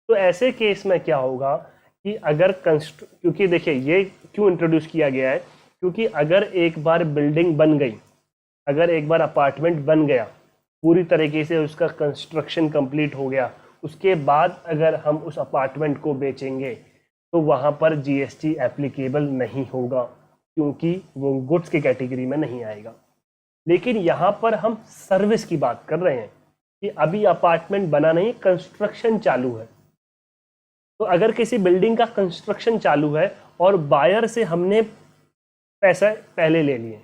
तो ऐसे केस में क्या होगा कि अगर क्योंकि देखिए ये क्यों इंट्रोड्यूस किया गया है, क्योंकि अगर एक बार बिल्डिंग बन गई, अगर एक बार अपार्टमेंट बन गया, पूरी तरीके से उसका कंस्ट्रक्शन कंप्लीट हो गया, उसके बाद अगर हम उस अपार्टमेंट को बेचेंगे तो वहाँ पर जीएसटी एप्लीकेबल नहीं होगा, क्योंकि वो गुड्स की कैटेगरी में नहीं आएगा। लेकिन यहाँ पर हम सर्विस की बात कर रहे हैं कि अभी अपार्टमेंट बना नहीं, कंस्ट्रक्शन चालू है। तो अगर किसी बिल्डिंग का कंस्ट्रक्शन चालू है और बायर से हमने पैसा पहले ले लिए,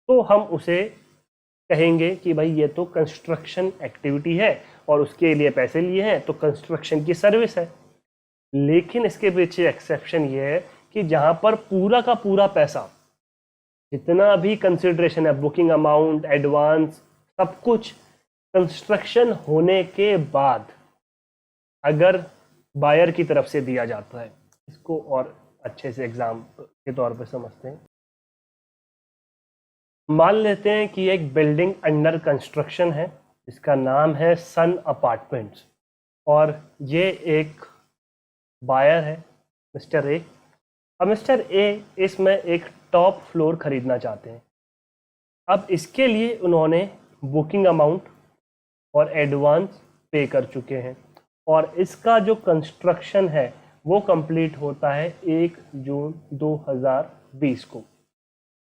तो हम उसे कहेंगे कि भाई ये तो कंस्ट्रक्शन एक्टिविटी है और उसके लिए पैसे लिए हैं, तो कंस्ट्रक्शन की सर्विस है। लेकिन इसके पीछे एक्सेप्शन ये है कि जहाँ पर पूरा का पूरा पैसा, जितना भी कंसिडरेशन है, बुकिंग अमाउंट, एडवांस, सब कुछ कंस्ट्रक्शन होने के बाद अगर बायर की तरफ से दिया जाता है। इसको और अच्छे से एग्जाम के तौर पे समझते हैं। मान लेते हैं कि एक बिल्डिंग अंडर कंस्ट्रक्शन है, इसका नाम है सन अपार्टमेंट्स, और ये एक बायर है मिस्टर ए। अब मिस्टर ए इसमें एक टॉप फ्लोर खरीदना चाहते हैं। अब इसके लिए उन्होंने बुकिंग अमाउंट और एडवांस पे कर चुके हैं, और इसका जो कंस्ट्रक्शन है वो कंप्लीट होता है 1 जून 2020 को।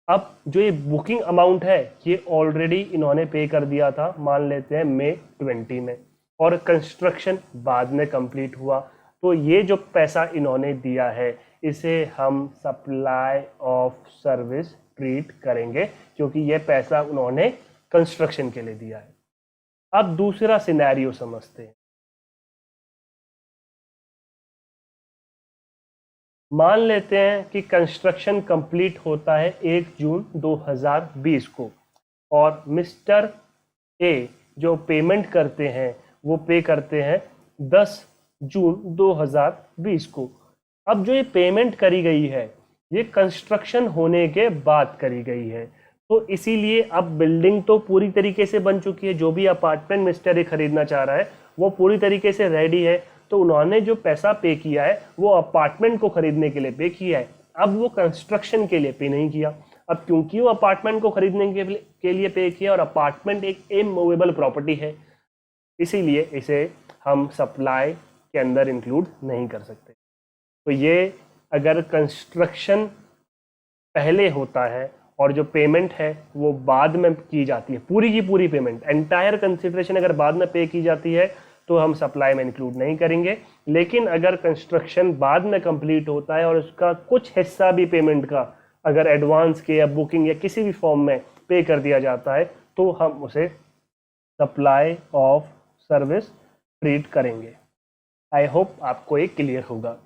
अब जो ये बुकिंग अमाउंट है ये ऑलरेडी इन्होंने पे कर दिया था, मान लेते हैं मई 20 में, और कंस्ट्रक्शन बाद में कंप्लीट हुआ। तो ये जो पैसा इन्होंने दिया है इसे हम सप्लाई ऑफ सर्विस ट्रीट करेंगे, क्योंकि ये पैसा उन्होंने कंस्ट्रक्शन के लिए दिया है। अब दूसरा सिनेरियो समझते हैं। मान लेते हैं कि कंस्ट्रक्शन कंप्लीट होता है 1 जून 2020 को, और मिस्टर ए जो पेमेंट करते हैं वो पे करते हैं 10 जून 2020 को। अब जो ये पेमेंट करी गई है ये कंस्ट्रक्शन होने के बाद करी गई है, तो इसीलिए अब बिल्डिंग तो पूरी तरीके से बन चुकी है। जो भी अपार्टमेंट मिस्टर ए खरीदना चाह रहा है वो पूरी तरीके से रेडी है, तो उन्होंने जो पैसा पे किया है वो अपार्टमेंट को खरीदने के लिए पे किया है। अब वो कंस्ट्रक्शन के लिए पे नहीं किया। अब क्योंकि वो अपार्टमेंट को खरीदने के लिए पे किया, और अपार्टमेंट एक इमूवेबल प्रॉपर्टी है, इसीलिए इसे हम सप्लाई के अंदर इंक्लूड नहीं कर सकते। तो ये अगर कंस्ट्रक्शन पहले होता है और जो पेमेंट है वो बाद में की जाती है, पूरी की पूरी पेमेंट, एंटायर कंसिडरेशन अगर बाद में पे की जाती है तो हम सप्लाई में इंक्लूड नहीं करेंगे। लेकिन अगर कंस्ट्रक्शन बाद में कंप्लीट होता है और उसका कुछ हिस्सा भी पेमेंट का अगर एडवांस के या बुकिंग या किसी भी फॉर्म में पे कर दिया जाता है तो हम उसे सप्लाई ऑफ सर्विस ट्रीट करेंगे। आई होप आपको ये क्लियर होगा।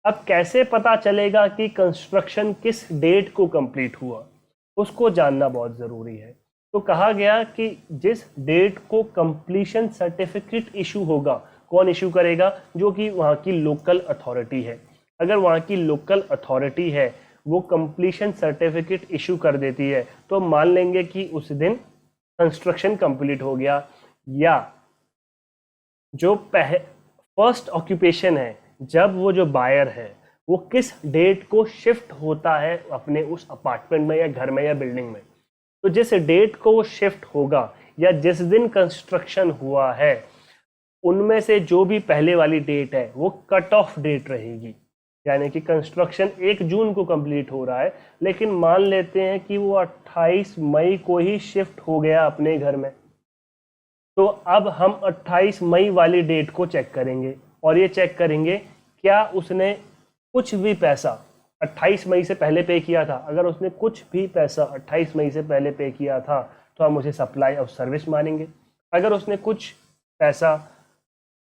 अब कैसे पता चलेगा कि कंस्ट्रक्शन किस डेट को कंप्लीट हुआ, उसको जानना बहुत ज़रूरी है। तो कहा गया कि जिस डेट को कंप्लीशन सर्टिफिकेट इशू होगा, कौन इशू करेगा? जो कि वहाँ की लोकल अथॉरिटी है। अगर वहाँ की लोकल अथॉरिटी है वो कंप्लीशन सर्टिफिकेट इशू कर देती है तो मान लेंगे कि उस दिन कंस्ट्रक्शन कंप्लीट हो गया। या जो फर्स्ट ऑक्यूपेशन है, जब वो जो बायर है वो किस डेट को शिफ्ट होता है अपने उस अपार्टमेंट में या घर में या बिल्डिंग में, तो जिस डेट को वो शिफ्ट होगा या जिस दिन कंस्ट्रक्शन हुआ है उनमें से जो भी पहले वाली डेट है वो कट ऑफ डेट रहेगी। यानी कि कंस्ट्रक्शन 1 जून को कंप्लीट हो रहा है, लेकिन मान लेते हैं कि वो 28 मई को ही शिफ्ट हो गया अपने घर में, तो अब हम 28 मई वाली डेट को चेक करेंगे और ये चेक करेंगे क्या उसने कुछ भी पैसा 28 मई से पहले पे किया था। अगर उसने कुछ भी पैसा 28 मई से पहले पे किया था तो हम उसे सप्लाई ऑफ सर्विस मानेंगे। अगर उसने कुछ पैसा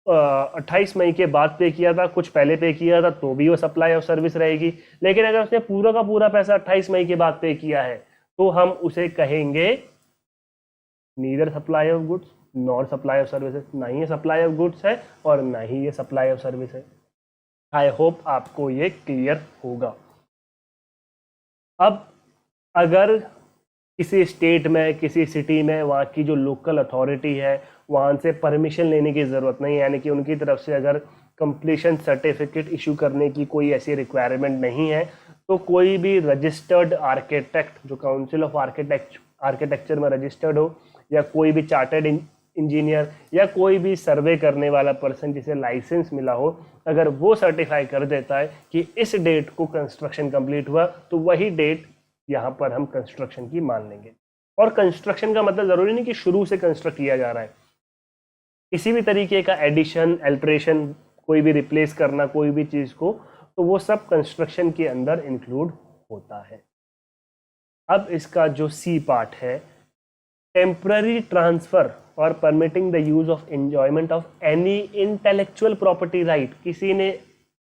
28 मई के बाद पे किया था, कुछ पहले पे किया था, तो भी वो सप्लाई ऑफ सर्विस रहेगी। लेकिन अगर उसने पूरा का पूरा पैसा 28 मई के बाद पे किया है तो हम उसे कहेंगे neither supply of goods nor supply of services. ना ही ये सप्लाई ऑफ गुड्स है और ना ही ये सप्लाई ऑफ सर्विस है। आई होप आपको ये क्लियर होगा। अब अगर किसी स्टेट में, किसी सिटी में वहाँ की जो लोकल अथॉरिटी है वहाँ से परमिशन लेने की ज़रूरत नहीं है, यानी कि उनकी तरफ से अगर कंप्लीशन सर्टिफिकेट इशू करने की कोई ऐसी रिक्वायरमेंट नहीं है, तो कोई भी रजिस्टर्ड आर्किटेक्ट जो काउंसिल ऑफ आर्किटेक्चर में रजिस्टर्ड हो, या कोई भी चार्टर्ड इंजीनियर, या कोई भी सर्वे करने वाला पर्सन जिसे लाइसेंस मिला हो, अगर वो सर्टिफाई कर देता है कि इस डेट को कंस्ट्रक्शन कंप्लीट हुआ, तो वही डेट यहाँ पर हम कंस्ट्रक्शन की मान लेंगे। और कंस्ट्रक्शन का मतलब ज़रूरी नहीं कि शुरू से कंस्ट्रक्ट किया जा रहा है। किसी भी तरीके का एडिशन, अल्टरेशन, कोई भी रिप्लेस करना कोई भी चीज़ को, तो वो सब कंस्ट्रक्शन के अंदर इंक्लूड होता है। अब इसका जो सी पार्ट है, टेम्पररी ट्रांसफर और permitting the use of enjoyment of any intellectual property right. किसी ने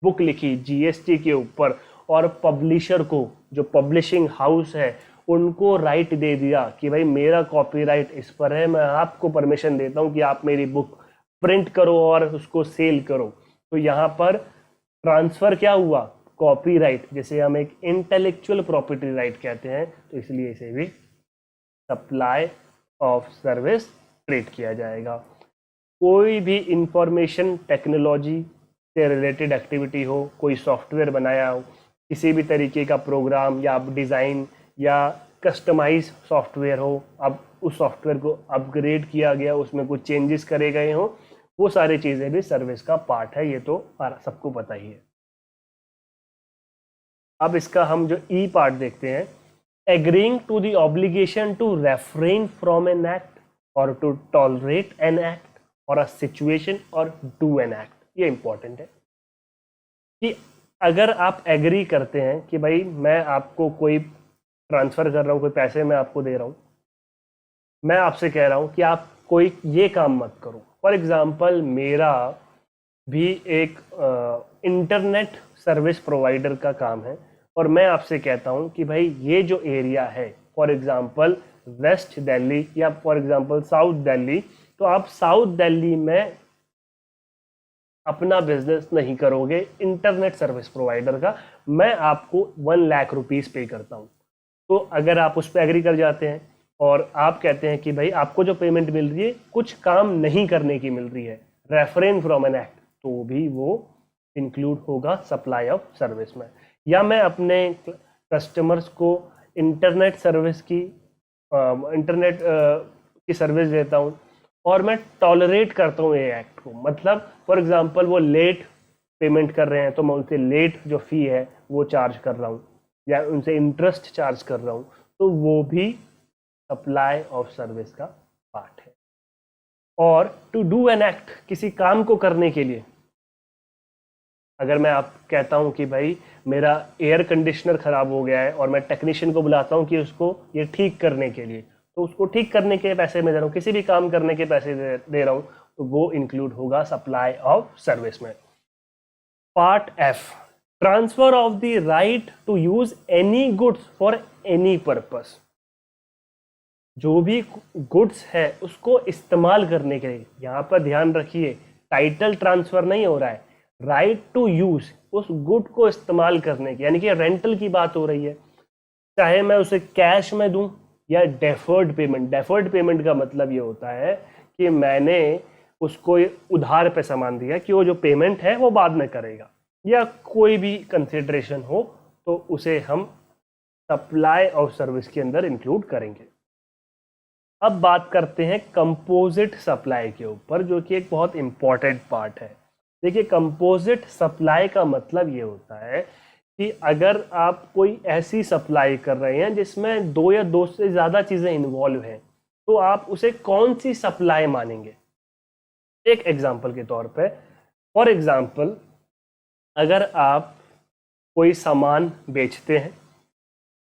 बुक लिखी जीएसटी के ऊपर और पब्लिशर को, जो पब्लिशिंग हाउस है, उनको राइट दे दिया कि भाई मेरा कॉपीराइट इस पर है, मैं आपको परमिशन देता हूं कि आप मेरी बुक प्रिंट करो और उसको सेल करो। तो यहाँ पर ट्रांसफर क्या हुआ, कॉपीराइट, जिसे हम एक इंटेलेक्चुअल प्रॉपर्टी राइट कहते हैं, तो इसलिए इसे भी सप्लाई ऑफ सर्विस ट्रीट किया जाएगा। कोई भी इंफॉर्मेशन टेक्नोलॉजी से रिलेटेड एक्टिविटी हो, कोई सॉफ्टवेयर बनाया हो, किसी भी तरीके का प्रोग्राम या डिज़ाइन या कस्टमाइज सॉफ्टवेयर हो, अब उस सॉफ्टवेयर को अपग्रेड किया गया, उसमें कुछ चेंजेस करे गए हो, वो सारी चीज़ें भी सर्विस का पार्ट है। ये तो सबको पता ही है। अब इसका हम जो ई पार्ट देखते हैं, agreeing to the obligation to refrain from an act or to tolerate an act or a situation or do an act. ये इंपॉर्टेंट है कि अगर आप एग्री करते हैं कि भाई मैं आपको कोई ट्रांसफ़र कर रहा हूँ, कोई पैसे मैं आपको दे रहा हूँ, मैं आपसे कह रहा हूँ कि आप कोई ये काम मत करो। फॉर एग्ज़ाम्पल मेरा भी एक इंटरनेट सर्विस प्रोवाइडर का काम है और मैं आपसे कहता हूँ कि भाई ये जो एरिया है, फॉर एग्ज़ाम्पल वेस्ट दिल्ली या फॉर एग्ज़ाम्पल साउथ दिल्ली, तो आप साउथ दिल्ली में अपना बिजनेस नहीं करोगे इंटरनेट सर्विस प्रोवाइडर का, मैं आपको 1 लाख रुपीस पे करता हूँ। तो अगर आप उस पर एग्री कर जाते हैं और आप कहते हैं कि भाई आपको जो पेमेंट मिल रही है कुछ काम नहीं करने की मिल रही है, रेफरेन फ्रॉम एन एक्ट, तो भी वो इंक्लूड होगा सप्लाई ऑफ सर्विस में। या मैं अपने कस्टमर्स को इंटरनेट सर्विस की सर्विस देता हूँ और मैं टॉलरेट करता हूँ ये एक्ट को, मतलब फॉर एग्जांपल वो लेट पेमेंट कर रहे हैं तो मैं उनसे लेट जो फ़ी है वो चार्ज कर रहा हूँ या उनसे इंटरेस्ट चार्ज कर रहा हूँ, तो वो भी सप्लाई ऑफ सर्विस का पार्ट है। और टू डू एन एक्ट, किसी काम को करने के लिए, अगर मैं आप कहता हूँ कि भाई मेरा एयर कंडीशनर ख़राब हो गया है और मैं टेक्नीशियन को बुलाता हूँ कि उसको ये ठीक करने के लिए, तो उसको ठीक करने के पैसे मैं दे रहा हूँ, किसी भी काम करने के पैसे दे रहा हूँ, तो वो इंक्लूड होगा सप्लाई ऑफ सर्विस में। Part F, transfer of the right to use any goods for any purpose. जो भी गुड्स है उसको इस्तेमाल करने के लिए, यहाँ पर ध्यान रखिए टाइटल ट्रांसफर नहीं हो रहा है, राइट टू यूज, उस गुड को इस्तेमाल करने की, यानी कि रेंटल की बात हो रही है। चाहे मैं उसे कैश में दूं या डेफर्ड पेमेंट। डेफर्ड पेमेंट का मतलब ये होता है कि मैंने उसको उधार पे सामान दिया कि वो जो पेमेंट है वो बाद में करेगा, या कोई भी कंसिडरेशन हो तो उसे हम सप्लाई ऑफ सर्विस के अंदर इंक्लूड करेंगे। अब बात करते हैं कंपोजिट सप्लाई के ऊपर, जो कि एक बहुत इंपॉर्टेंट पार्ट है। देखिए, कंपोजिट सप्लाई का मतलब ये होता है कि अगर आप कोई ऐसी सप्लाई कर रहे हैं जिसमें दो या दो से ज़्यादा चीज़ें इन्वॉल्व हैं, तो आप उसे कौन सी सप्लाई मानेंगे। एक एग्जाम्पल के तौर पे, फॉर एग्जाम्पल, अगर आप कोई सामान बेचते हैं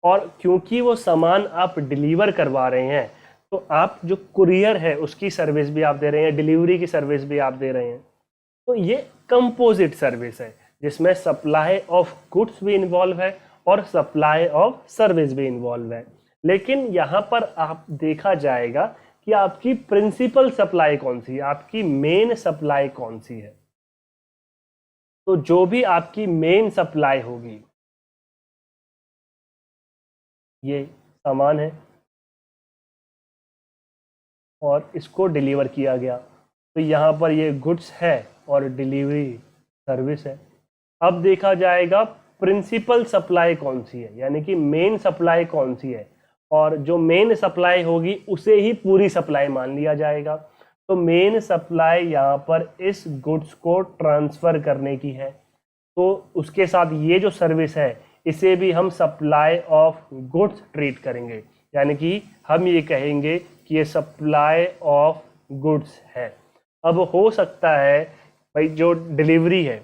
और क्योंकि वो सामान आप डिलीवर करवा रहे हैं, तो आप जो कुरियर है उसकी सर्विस भी आप दे रहे हैं, डिलीवरी की सर्विस भी आप दे रहे हैं। तो ये कंपोजिट सर्विस है जिसमें सप्लाई ऑफ गुड्स भी इन्वॉल्व है और सप्लाई ऑफ सर्विस भी इन्वॉल्व है। लेकिन यहाँ पर आप देखा जाएगा कि आपकी प्रिंसिपल सप्लाई कौन सी है, आपकी मेन सप्लाई कौन सी है। तो जो भी आपकी मेन सप्लाई होगी, ये सामान है और इसको डिलीवर किया गया, तो यहाँ पर ये गुड्स है और डिलीवरी सर्विस है। अब देखा जाएगा प्रिंसिपल सप्लाई कौन सी है, यानी कि मेन सप्लाई कौन सी है, और जो मेन सप्लाई होगी उसे ही पूरी सप्लाई मान लिया जाएगा। तो मेन सप्लाई यहाँ पर इस गुड्स को ट्रांसफ़र करने की है, तो उसके साथ ये जो सर्विस है इसे भी हम सप्लाई ऑफ गुड्स ट्रीट करेंगे, यानी कि हम ये कहेंगे कि ये सप्लाई ऑफ गुड्स है। अब हो सकता है भाई जो डिलीवरी है,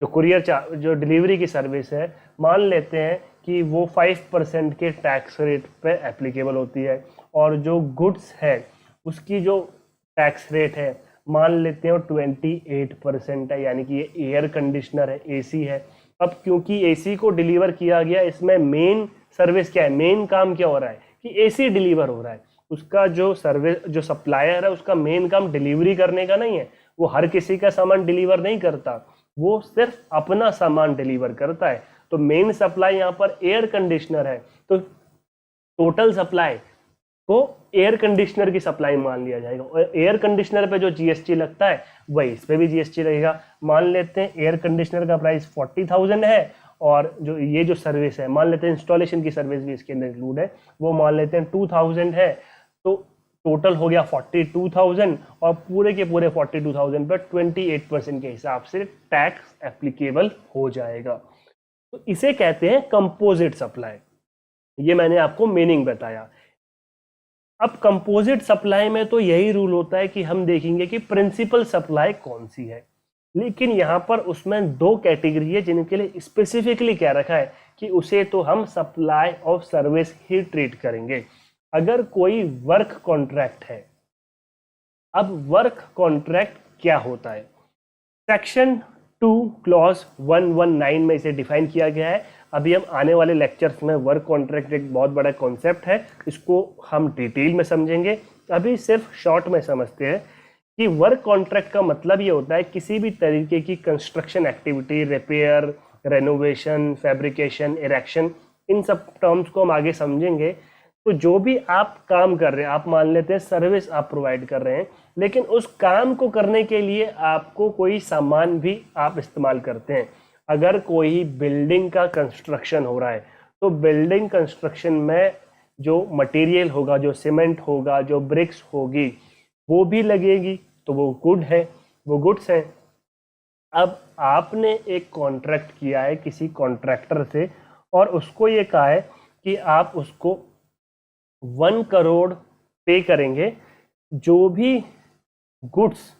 जो कुरियर जो डिलीवरी की सर्विस है, मान लेते हैं कि वो 5% के टैक्स रेट पे एप्लीकेबल होती है, और जो गुड्स है उसकी जो टैक्स रेट है मान लेते हैं 28% है, यानी कि ये एयर कंडीशनर है, एसी है। अब क्योंकि एसी को डिलीवर किया गया, इसमें मेन सर्विस क्या है, मेन काम क्या हो रहा है कि एसी डिलीवर हो रहा है। उसका जो सर्विस जो सप्लायर है उसका मेन काम डिलीवरी करने का नहीं है, वो हर किसी का सामान डिलीवर नहीं करता, वो सिर्फ अपना सामान डिलीवर करता है। तो मेन सप्लाई यहाँ पर एयर कंडीशनर है, तो टोटल सप्लाई को एयर कंडीशनर की सप्लाई मान लिया जाएगा, और एयर कंडीशनर पे जो जीएसटी लगता है वही इस पे भी जीएसटी लगेगा। मान लेते हैं एयर कंडीशनर का प्राइस 40,000 है, और जो ये जो सर्विस है, मान लेते हैं इंस्टॉलेशन की सर्विस भी इसके अंदर इंक्लूड है, वो मान लेते हैं 2,000 है, तो टोटल हो गया 42,000, और पूरे के पूरे 42,000 पर 28% के हिसाब से टैक्स एप्लीकेबल हो जाएगा। तो इसे कहते हैं कंपोजिट सप्लाई। ये मैंने आपको मीनिंग बताया। अब कंपोजिट सप्लाई में तो यही रूल होता है कि हम देखेंगे कि प्रिंसिपल सप्लाई कौन सी है, लेकिन यहाँ पर उसमें दो कैटेगरी है जिनके लिए स्पेसिफिकली कह रखा है कि उसे तो हम supply of service he treat करेंगे। अगर कोई वर्क कॉन्ट्रैक्ट है, अब वर्क कॉन्ट्रैक्ट क्या होता है, सेक्शन 2 क्लॉज 119 में इसे डिफाइन किया गया है। अभी हम आने वाले लेक्चर्स में वर्क कॉन्ट्रैक्ट एक बहुत बड़ा कॉन्सेप्ट है, इसको हम डिटेल में समझेंगे। अभी सिर्फ शॉर्ट में समझते हैं कि वर्क कॉन्ट्रैक्ट का मतलब ये होता है किसी भी तरीके की construction activity, repair, renovation, fabrication, erection, इन सब टर्म्स को हम आगे समझेंगे। तो जो भी आप काम कर रहे हैं, आप मान लेते हैं सर्विस आप प्रोवाइड कर रहे हैं, लेकिन उस काम को करने के लिए आपको कोई सामान भी आप इस्तेमाल करते हैं। अगर कोई बिल्डिंग का कंस्ट्रक्शन हो रहा है, तो बिल्डिंग कंस्ट्रक्शन में जो मटेरियल होगा, जो सीमेंट होगा, जो ब्रिक्स होगी, वो भी लगेगी, तो वो गुड है, वो गुड्स हैं। अब आपने एक कॉन्ट्रैक्ट किया है किसी कॉन्ट्रैक्टर से, और उसको ये कहा है कि आप उसको 1 करोड़ पे करेंगे, जो भी गुड्स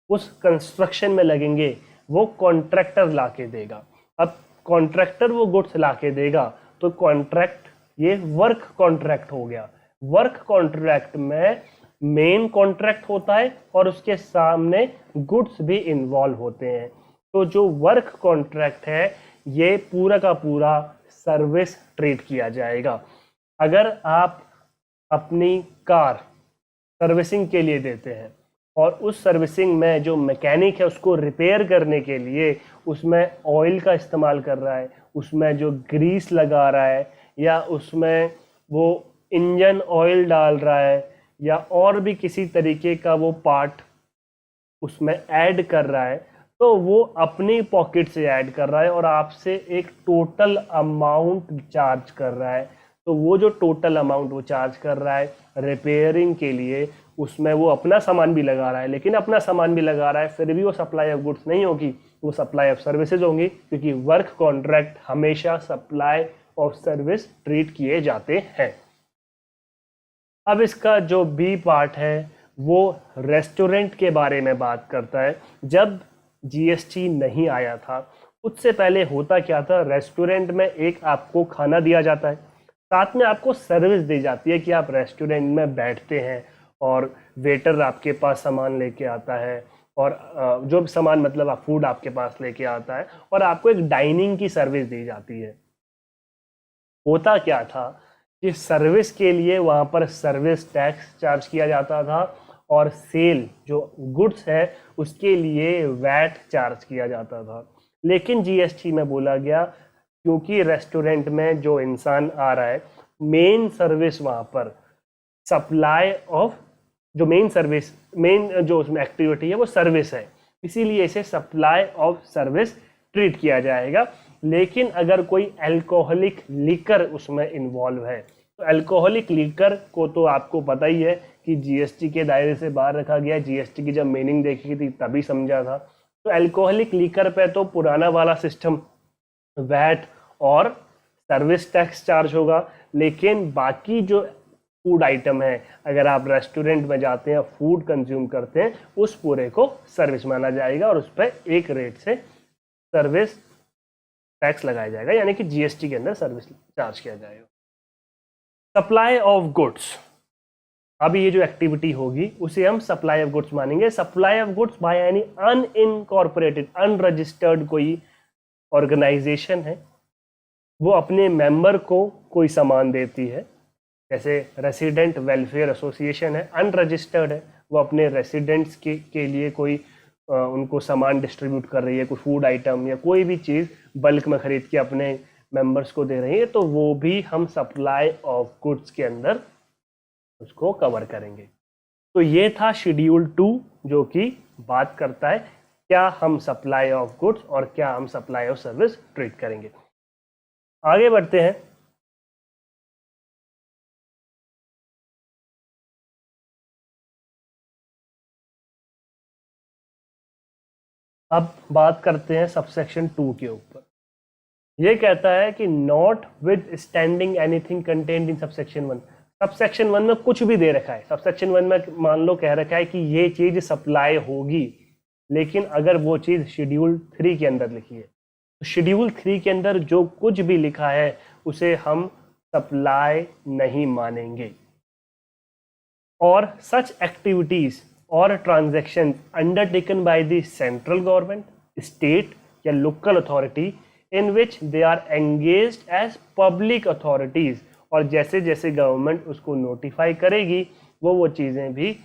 उस कंस्ट्रक्शन में लगेंगे वो कॉन्ट्रैक्टर लाके देगा। अब कॉन्ट्रैक्टर वो गुड्स लाके देगा, तो कॉन्ट्रैक्ट, ये वर्क कॉन्ट्रैक्ट हो गया। वर्क कॉन्ट्रैक्ट में मेन कॉन्ट्रैक्ट होता है और उसके सामने गुड्स भी इन्वॉल्व होते हैं। तो जो वर्क कॉन्ट्रैक्ट है ये पूरा का पूरा सर्विस ट्रीट किया जाएगा। अगर आप अपनी कार सर्विसिंग के लिए देते हैं और उस सर्विसिंग में जो मैकेनिक है उसको रिपेयर करने के लिए उसमें ऑयल का इस्तेमाल कर रहा है, उसमें जो ग्रीस लगा रहा है, या उसमें वो इंजन ऑयल डाल रहा है, या और भी किसी तरीके का वो पार्ट उसमें ऐड कर रहा है, तो वो अपनी पॉकेट से ऐड कर रहा है और आपसे एक टोटल अमाउंट चार्ज कर रहा है। तो वो जो टोटल अमाउंट वो चार्ज कर रहा है रिपेयरिंग के लिए, उसमें वो अपना सामान भी लगा रहा है, लेकिन अपना सामान भी लगा रहा है फिर भी वो सप्लाई ऑफ गुड्स नहीं होगी, वो सप्लाई ऑफ सर्विसेज होंगी, क्योंकि वर्क कॉन्ट्रैक्ट हमेशा सप्लाई ऑफ सर्विस ट्रीट किए जाते हैं। अब इसका जो बी पार्ट है वो रेस्टोरेंट के बारे में बात करता है। जब जीएसटी नहीं आया था उससे पहले होता क्या था, रेस्टोरेंट में एक आपको खाना दिया जाता है, साथ में आपको सर्विस दी जाती है कि आप रेस्टोरेंट में बैठते हैं और वेटर आपके पास सामान लेके आता है, और जो सामान मतलब आप फूड आपके पास लेके आता है, और आपको एक डाइनिंग की सर्विस दी जाती है। होता क्या था कि सर्विस के लिए वहाँ पर सर्विस टैक्स चार्ज किया जाता था, और सेल जो गुड्स है उसके लिए वैट चार्ज किया जाता था। लेकिन जीएसटी में बोला गया क्योंकि रेस्टोरेंट में जो इंसान आ रहा है, मेन सर्विस वहाँ पर सप्लाई ऑफ जो मेन जो उसमें एक्टिविटी है वो सर्विस है, इसीलिए इसे सप्लाई ऑफ सर्विस ट्रीट किया जाएगा। लेकिन अगर कोई अल्कोहलिक लीकर उसमें इन्वॉल्व है, तो अल्कोहलिक लीकर को तो आपको पता ही है कि जीएसटी के दायरे से बाहर रखा गया। जीएसटी की जब मीनिंग देखी थी तभी समझा था। तो अल्कोहलिक लीकर पे तो पुराना वाला सिस्टम वैट और सर्विस टैक्स चार्ज होगा, लेकिन बाकी जो फूड आइटम है, अगर आप रेस्टोरेंट में जाते हैं फूड कंज्यूम करते हैं, उस पूरे को सर्विस माना जाएगा और उस पर एक रेट से सर्विस टैक्स लगाया जाएगा, यानी कि जीएसटी के अंदर सर्विस चार्ज किया जाएगा। सप्लाई ऑफ गुड्स, अब ये जो एक्टिविटी होगी उसे हम सप्लाई ऑफ गुड्स मानेंगे। Supply of goods by any unincorporated unregistered कोई ऑर्गेनाइजेशन है, वो अपने मेंबर को कोई सामान देती है, जैसे रेसिडेंट वेलफेयर एसोसिएशन है, अनरजिस्टर्ड है, वो अपने रेसिडेंट्स के लिए कोई उनको सामान डिस्ट्रीब्यूट कर रही है, कोई फूड आइटम या कोई भी चीज़ बल्क में खरीद के अपने मेंबर्स को दे रही है, तो वो भी हम सप्लाई ऑफ गुड्स के अंदर उसको कवर करेंगे। तो ये था शेड्यूल 2 जो कि बात करता है क्या हम सप्लाई ऑफ गुड्स और क्या हम सप्लाई ऑफ सर्विस ट्रीट करेंगे। आगे बढ़ते हैं। अब बात करते हैं सबसेक्शन 2 के ऊपर। ये कहता है कि not with standing anything contained in subsection 1। Subsection 1 में कुछ भी दे रखा है, सबसेक्शन 1 में मान लो कह रखा है कि ये चीज सप्लाई होगी, लेकिन अगर वो चीज शेड्यूल 3 के अंदर लिखी है, तो शेड्यूल 3 के अंदर जो कुछ भी लिखा है उसे हम सप्लाई नहीं मानेंगे। और such activities or transaction undertaken by the central government, state या local authority in which they are engaged as public authorities, और जैसे जैसे गवर्नमेंट उसको नोटिफाई करेगी वो चीज़ें भी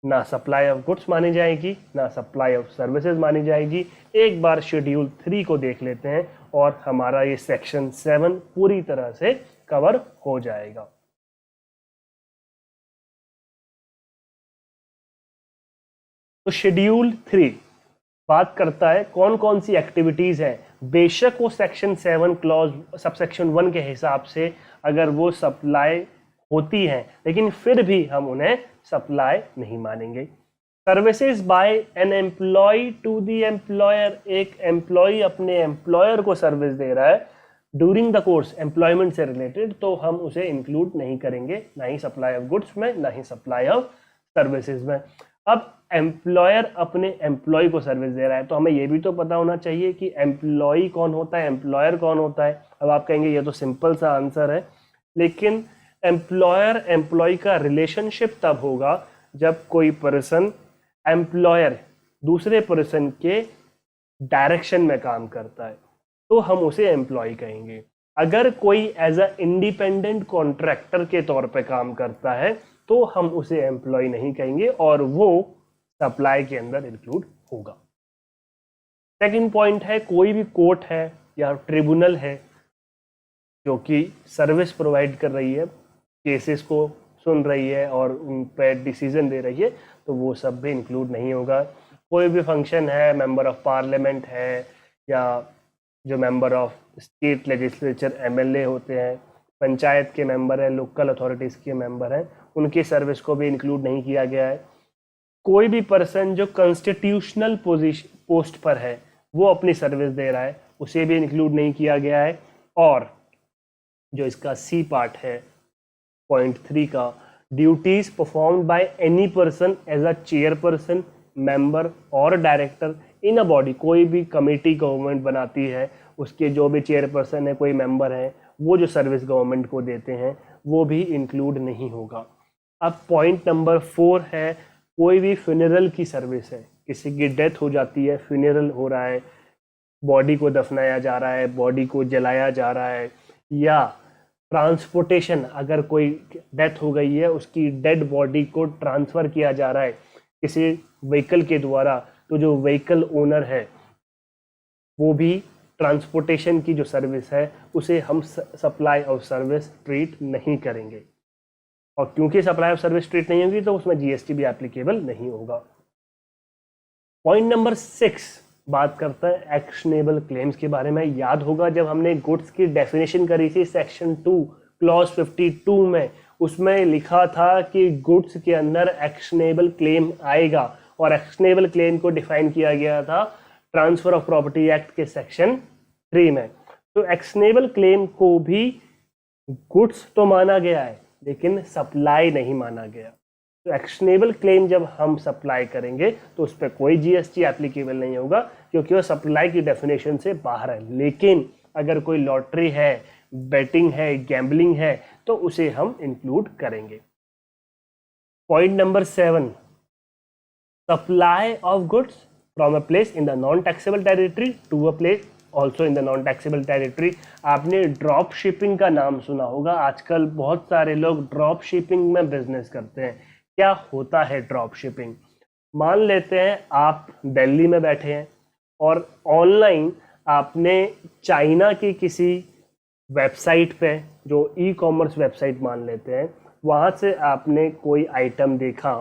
ना सप्लाई ऑफ गुड्स मानी जाएगी ना सप्लाई ऑफ सर्विसेज मानी जाएगी। एक बार शेड्यूल 3 को देख लेते हैं और हमारा ये सेक्शन 7 पूरी तरह से कवर हो जाएगा। तो शेड्यूल 3 बात करता है कौन कौन सी एक्टिविटीज है। बेशक वो सेक्शन 7 क्लॉज सबसेक्शन 1 के हिसाब से अगर वो सप्लाई होती हैं, लेकिन फिर भी हम उन्हें सप्लाई नहीं मानेंगे। Services by an employee to the employer, एक एम्प्लॉय अपने एम्प्लॉयर को सर्विस दे रहा है ड्यूरिंग द कोर्स एम्प्लॉयमेंट से रिलेटेड, तो हम उसे इंक्लूड नहीं करेंगे, ना ही सप्लाई ऑफ गुड्स में ना ही सप्लाई ऑफ सर्विसेज में। अब एम्प्लॉयर अपने एम्प्लॉय को सर्विस दे रहा है, तो हमें यह भी तो पता होना चाहिए कि एम्प्लॉय कौन होता है, एम्प्लॉयर कौन होता है। अब आप कहेंगे ये तो सिंपल सा आंसर है, लेकिन एम्प्लॉयर एम्प्लॉय का रिलेशनशिप तब होगा जब कोई पर्सन एम्प्लॉयर दूसरे पर्सन के डायरेक्शन में काम करता है, तो हम उसे एम्प्लॉय कहेंगे। अगर कोई एज अ इंडिपेंडेंट कॉन्ट्रैक्टर के तौर पे काम करता है तो हम उसे एम्प्लॉय नहीं कहेंगे और वो सप्लाई के अंदर इंक्लूड होगा। सेकंड पॉइंट है कोई भी कोर्ट है या ट्रिब्यूनल है जो कि सर्विस प्रोवाइड कर रही है, केसेस को सुन रही है और उन पर डिसीजन दे रही है, तो वो सब भी इंक्लूड नहीं होगा। कोई भी फंक्शन है, मेंबर ऑफ पार्लियामेंट है या जो member of state legislature MLA होते हैं, पंचायत के मेंबर हैं, लोकल अथॉरिटीज़ के मेंबर हैं, उनके सर्विस को भी इंक्लूड नहीं किया गया है। कोई भी पर्सन जो कॉन्स्टिट्यूशनल पोस्ट पर है वो अपनी सर्विस दे रहा है, उसे भी इंक्लूड नहीं किया गया है। और जो इसका सी पार्ट है पॉइंट 3 का, duties performed by any person as a chairperson, member or director in a body, कोई भी कमेटी गवर्नमेंट बनाती है उसके जो भी चेयरपर्सन है, कोई मेंबर है, वो जो सर्विस गवर्नमेंट को देते हैं वो भी इंक्लूड नहीं होगा। अब पॉइंट नंबर 4 है, कोई भी फ्यूनरल की सर्विस है, किसी की डेथ हो जाती है, फ्यूनरल हो रहा है, बॉडी को दफनाया जा रहा है, बॉडी को जलाया जा रहा है, या ट्रांसपोर्टेशन, अगर कोई डेथ हो गई है उसकी डेड बॉडी को ट्रांसफ़र किया जा रहा है किसी व्हीकल के द्वारा, तो जो व्हीकल ओनर है वो भी ट्रांसपोर्टेशन की जो सर्विस है उसे हम सप्लाई ऑफ सर्विस ट्रीट नहीं करेंगे। और क्योंकि सप्लाई ऑफ सर्विस ट्रीट नहीं होगी तो उसमें जीएसटी भी एप्लीकेबल नहीं होगा। पॉइंट नंबर 6 बात करता है एक्शनेबल क्लेम्स के बारे में। याद होगा जब हमने गुड्स की डेफिनेशन करी थी सेक्शन 2 क्लॉज 52 में, उसमें लिखा था कि गुड्स के अंदर एक्शनेबल क्लेम आएगा, और एक्शनेबल क्लेम को डिफाइन किया गया था ट्रांसफर ऑफ प्रॉपर्टी एक्ट के सेक्शन 3 में। तो एक्शनेबल क्लेम को भी गुड्स तो माना गया है लेकिन सप्लाई नहीं माना गया। तो एक्शनेबल क्लेम जब हम सप्लाई करेंगे तो उस पर कोई जीएसटी एप्लीकेबल नहीं होगा क्योंकि वो सप्लाई की डेफिनेशन से बाहर है। लेकिन अगर कोई लॉटरी है, बेटिंग है, गैम्बलिंग है तो उसे हम इंक्लूड करेंगे। Point number 7, supply of goods from a place in the non taxable territory to a place also in the non taxable territory. आपने ड्रॉप शिपिंग का नाम सुना होगा, आजकल बहुत सारे लोग ड्रॉप शिपिंग में बिजनेस करते हैं। क्या होता है ड्रॉप शिपिंग? मान लेते हैं आप दिल्ली में बैठे हैं और ऑनलाइन आपने चाइना की किसी वेबसाइट पे, जो ई कॉमर्स वेबसाइट मान लेते हैं, वहाँ से आपने कोई आइटम देखा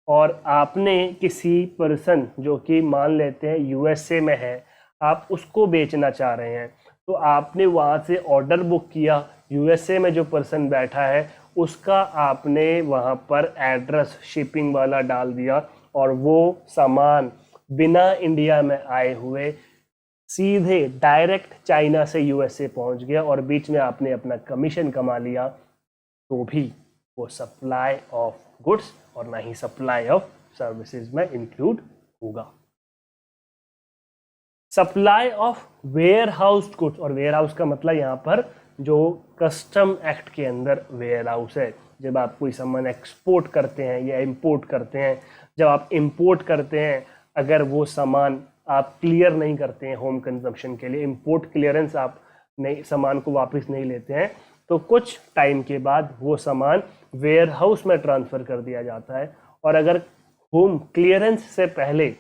और आपने किसी पर्सन जो कि मान लेते हैं यूएसए में है, आप उसको बेचना चाह रहे हैं, तो आपने वहाँ से ऑर्डर बुक किया, यूएसए में जो पर्सन बैठा है उसका आपने वहाँ पर एड्रेस शिपिंग वाला डाल दिया और वो सामान बिना इंडिया में आए हुए सीधे डायरेक्ट चाइना से यूएसए पहुँच गया और बीच में आपने अपना कमीशन कमा लिया, तो भी वो सप्लाई ऑफ गुड्स और ना ही सप्लाई ऑफ सर्विसेज में इंक्लूड होगा। Supply of warehouse goods, और वेयर हाउस का मतलब यहाँ पर जो कस्टम एक्ट के अंदर वेयर हाउस है। जब आप कोई सामान एक्सपोर्ट करते हैं या इंपोर्ट करते हैं, जब आप इंपोर्ट करते हैं अगर वो सामान आप क्लियर नहीं करते हैं होम कंजम्पशन के लिए, इंपोर्ट क्लियरेंस आप नहीं, सामान को वापस नहीं लेते हैं, तो कुछ टाइम के बाद वो सामान वेयर हाउस में ट्रांसफ़र कर दिया जाता है। और अगर होम क्लियरेंस से पहले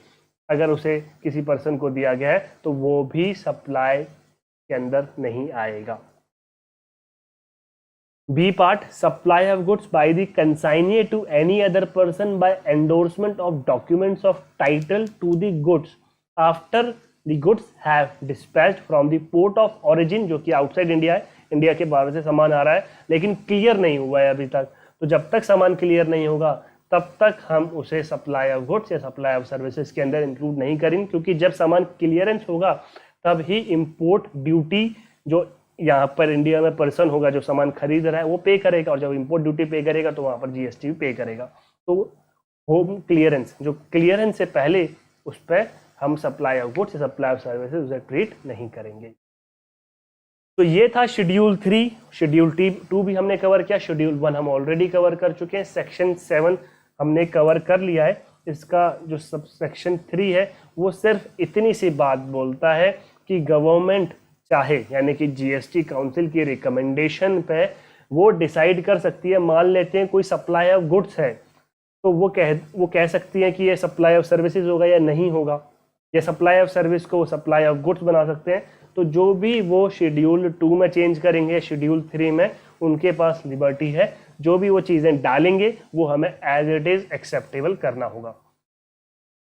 अगर उसे किसी पर्सन को दिया गया है तो वो भी सप्लाई के अंदर नहीं आएगा। B part, supply of goods by the consignee to any other person by endorsement of documents of title to the goods after the goods have dispatched from the port of origin, जो कि outside India है, India के बाहर से सामान आ रहा है लेकिन क्लियर नहीं हुआ है अभी तक। तो जब तक सामान क्लियर नहीं होगा तब तक हम उसे सप्लाई ऑफ गुड्स या सप्लाई ऑफ सर्विसेज के अंदर इंक्लूड नहीं करेंगे, क्योंकि जब सामान क्लियरेंस होगा तब ही इंपोर्ट ड्यूटी जो यहाँ पर इंडिया में पर्सन होगा जो सामान खरीद रहा है वो पे करेगा, और जब इंपोर्ट ड्यूटी पे करेगा तो वहाँ पर जीएसटी भी पे करेगा। तो होम क्लियरेंस, जो क्लियरेंस से पहले उस पर हम सप्लाई ऑफ गुड्स या सप्लाई ऑफ सर्विसेज उसे ट्रीट नहीं करेंगे। तो ये था शेड्यूल 3। शेड्यूल 2 भी हमने कवर किया, शेड्यूल 1 हम ऑलरेडी कवर कर चुके हैं, सेक्शन 7 हमने कवर कर लिया है। इसका जो सब सेक्शन 3 है वो सिर्फ इतनी सी बात बोलता है कि गवर्नमेंट चाहे, यानी कि जीएसटी काउंसिल की रिकमेंडेशन पे वो डिसाइड कर सकती है। मान लेते हैं कोई सप्लाई ऑफ गुड्स है तो वो कह सकती है कि ये सप्लाई ऑफ सर्विसेज होगा या नहीं होगा, या सप्लाई ऑफ सर्विस को सप्लाई ऑफ गुड्स बना सकते हैं। तो जो भी वो शेड्यूल 2 में चेंज करेंगे, शेड्यूल 3 में उनके पास लिबर्टी है, जो भी वो चीज़ें डालेंगे वो हमें एज इट इज़ एक्सेप्टेबल करना होगा।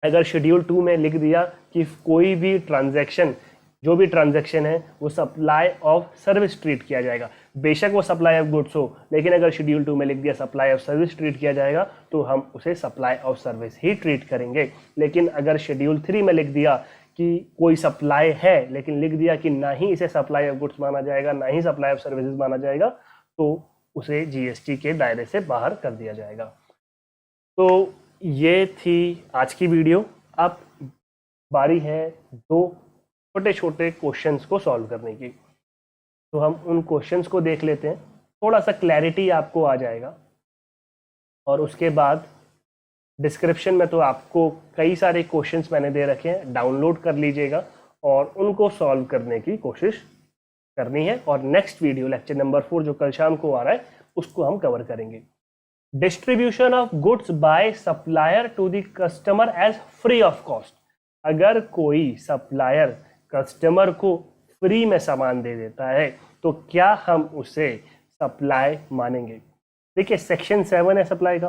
अगर शेड्यूल 2 में लिख दिया कि कोई भी ट्रांजैक्शन, जो भी ट्रांजैक्शन है वो सप्लाई ऑफ सर्विस ट्रीट किया जाएगा, बेशक वो सप्लाई ऑफ गुड्स हो, लेकिन अगर शेड्यूल 2 में लिख दिया सप्लाई ऑफ सर्विस ट्रीट किया जाएगा तो हम उसे supply of service he treat करेंगे। लेकिन अगर शेड्यूल 3 में लिख दिया कि कोई सप्लाई है, लेकिन लिख दिया कि ना ही इसे सप्लाई ऑफ गुड्स माना जाएगा, ना ही सप्लाई ऑफ सर्विसेज माना जाएगा, तो उसे जीएसटी के दायरे से बाहर कर दिया जाएगा। तो ये थी आज की वीडियो। अब बारी है दो छोटे छोटे क्वेश्चंस को सॉल्व करने की। तो हम उन क्वेश्चंस को देख लेते हैं, थोड़ा सा क्लैरिटी आपको आ जाएगा। और उसके बाद डिस्क्रिप्शन में तो आपको कई सारे क्वेश्चंस मैंने दे रखे हैं, डाउनलोड कर लीजिएगा और उनको सॉल्व करने की कोशिश करनी है। और नेक्स्ट वीडियो लेक्चर नंबर 4 जो कल शाम को आ रहा है उसको हम कवर करेंगे। Distribution of goods by supplier to the customer as free of cost. अगर कोई सप्लायर कस्टमर को फ्री में सामान दे देता है तो क्या हम उसे सप्लाई मानेंगे? देखिए सेक्शन 7 है सप्लाई का,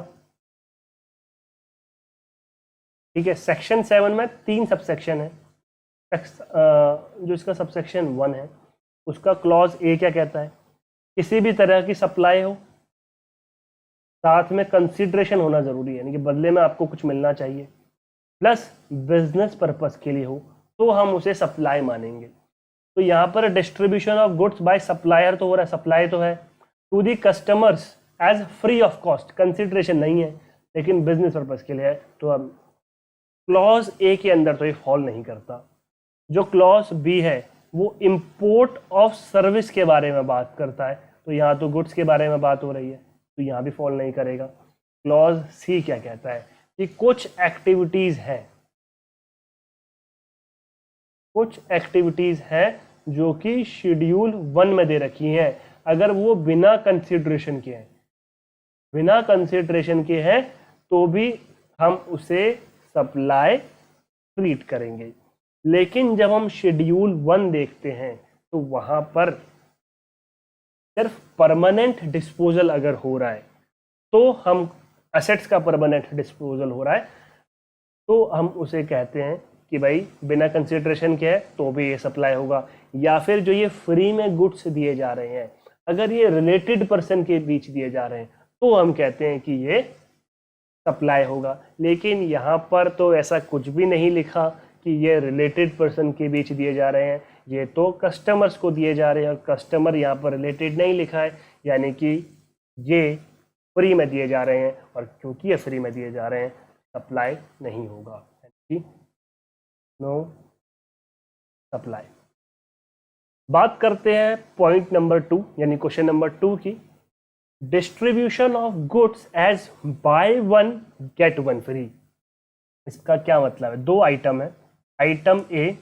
ठीक है। सेक्शन 7 में 3 सबसेक्शन है। जो इसका सबसेक्शन 1 है उसका क्लॉज ए क्या कहता है? किसी भी तरह की सप्लाई हो, साथ में कंसिडरेशन होना जरूरी है, यानी कि बदले में आपको कुछ मिलना चाहिए, प्लस बिजनेस पर्पस के लिए हो, तो हम उसे सप्लाई मानेंगे। तो यहाँ पर distribution of goods by supplier तो हो रहा है, सप्लाई तो है, to the customers as free of cost, consideration नहीं है लेकिन बिजनेस पर्पस के लिए है। तो अब क्लॉज ए के अंदर तो ये फॉल नहीं करता। जो क्लॉज बी है वो इंपोर्ट ऑफ सर्विस के बारे में बात करता है, तो यहाँ तो गुड्स के बारे में बात हो रही है तो यहाँ भी फॉल नहीं करेगा। क्लॉज सी क्या कहता है कि कुछ एक्टिविटीज है जो कि शेड्यूल 1 में दे रखी हैं, अगर वो बिना कंसिडरेशन के हैं तो भी हम उसे सप्लाई ट्रीट करेंगे। लेकिन जब हम शेड्यूल 1 देखते हैं तो वहां पर सिर्फ परमानेंट डिस्पोजल अगर हो रहा है, तो हम एसेट्स का परमानेंट डिस्पोजल हो रहा है तो हम उसे कहते हैं कि भाई बिना कंसिडरेशन के है तो भी ये सप्लाई होगा। या फिर जो ये फ्री में गुड्स दिए जा रहे हैं, अगर ये रिलेटेड पर्सन के बीच दिए जा रहे हैं तो हम कहते हैं कि ये सप्लाई होगा। लेकिन यहाँ पर तो ऐसा कुछ भी नहीं लिखा कि ये रिलेटेड पर्सन के बीच दिए जा रहे हैं, ये तो कस्टमर्स को दिए जा रहे हैं और कस्टमर यहाँ पर रिलेटेड नहीं लिखा है, यानी कि ये फ्री में दिए जा रहे हैं और क्योंकि ये फ्री में दिए जा रहे हैं सप्लाई नहीं होगा, नो सप्लाई। बात करते हैं पॉइंट नंबर 2 यानी क्वेश्चन नंबर 2 की। Distribution of goods as buy 1 get 1 free. इसका क्या मतलब है? 2 आइटम है। आइटम ए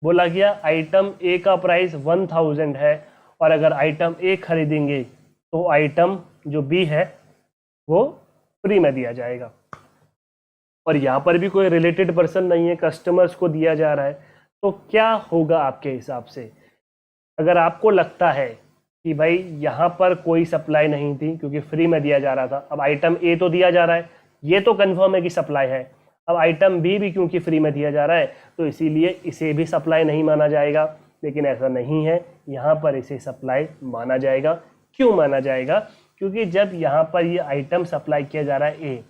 बोला गया आइटम ए का प्राइस 1000 है और अगर आइटम ए खरीदेंगे तो आइटम जो बी है वो फ्री में दिया जाएगा। और यहाँ पर भी कोई रिलेटेड पर्सन नहीं है, कस्टमर्स को दिया जा रहा है, तो क्या होगा आपके हिसाब से? अगर आपको लगता है कि भाई यहाँ पर कोई सप्लाई नहीं थी क्योंकि फ्री में दिया जा रहा था, अब आइटम ए तो दिया जा रहा है, ये तो कंफर्म है कि सप्लाई है, अब आइटम बी भी क्योंकि फ्री में दिया जा रहा है तो इसीलिए इसे भी सप्लाई नहीं माना जाएगा। लेकिन ऐसा नहीं है, यहाँ पर इसे सप्लाई माना जाएगा। क्यों माना जाएगा? क्योंकि जब यहाँ पर ये आइटम सप्लाई किया जा रहा है ए,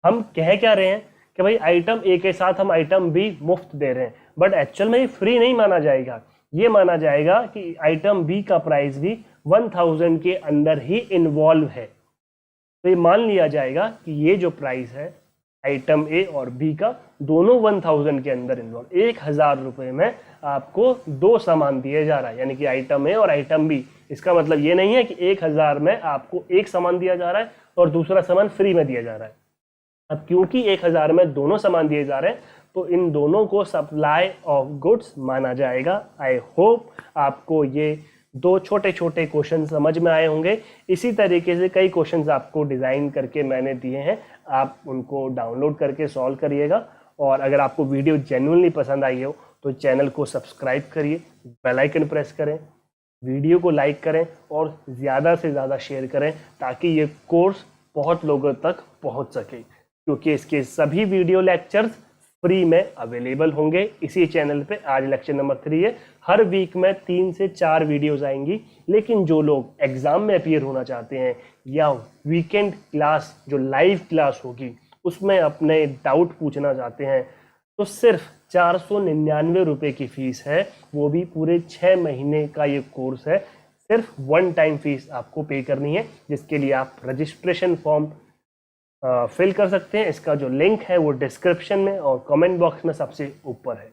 हम कह क्या रहे हैं कि भाई आइटम ए के साथ हम आइटम बी मुफ्त दे रहे हैं, बट एक्चुअल में ये फ्री नहीं माना जाएगा। ये माना जाएगा कि आइटम बी का प्राइस भी 1000 के अंदर ही इन्वॉल्व है। तो ये मान लिया जाएगा कि ये जो प्राइस है आइटम ए और बी का दोनों 1000 के अंदर इन्वॉल्व। 1000 रुपये में आपको 2 सामान दिए जा रहा है, यानी कि आइटम ए और आइटम बी। इसका मतलब ये नहीं है कि 1000 में आपको एक सामान दिया जा रहा है और दूसरा सामान फ्री में दिया जा रहा है। अब क्योंकि 1000 में दोनों सामान दिए जा रहे हैं तो इन दोनों को सप्लाई ऑफ गुड्स माना जाएगा। आई होप आपको ये 2 छोटे छोटे क्वेश्चन समझ में आए होंगे। इसी तरीके से कई क्वेश्चंस आपको डिज़ाइन करके मैंने दिए हैं, आप उनको डाउनलोड करके सॉल्व करिएगा। और अगर आपको वीडियो जेन्युइनली पसंद आई हो तो चैनल को सब्सक्राइब करिए, बेल आइकन प्रेस करें, वीडियो को लाइक करें और ज़्यादा से ज़्यादा शेयर करें ताकि ये कोर्स बहुत लोगों तक पहुंच सके, क्योंकि इसके सभी वीडियो लेक्चर्स फ्री में अवेलेबल होंगे इसी चैनल पे। आज लेक्चर नंबर 3 है। हर वीक में 3 से 4 वीडियोस आएंगी, लेकिन जो लोग एग्जाम में अपीयर होना चाहते हैं या वीकेंड क्लास जो लाइव क्लास होगी उसमें अपने डाउट पूछना चाहते हैं, तो सिर्फ 499 रुपये की फीस है, वो भी पूरे 6 महीने का ये कोर्स है। सिर्फ 1 टाइम फीस आपको पे करनी है, जिसके लिए आप रजिस्ट्रेशन फॉर्म फिल कर सकते हैं। इसका जो लिंक है वो डिस्क्रिप्शन में और कमेंट बॉक्स में सबसे ऊपर है।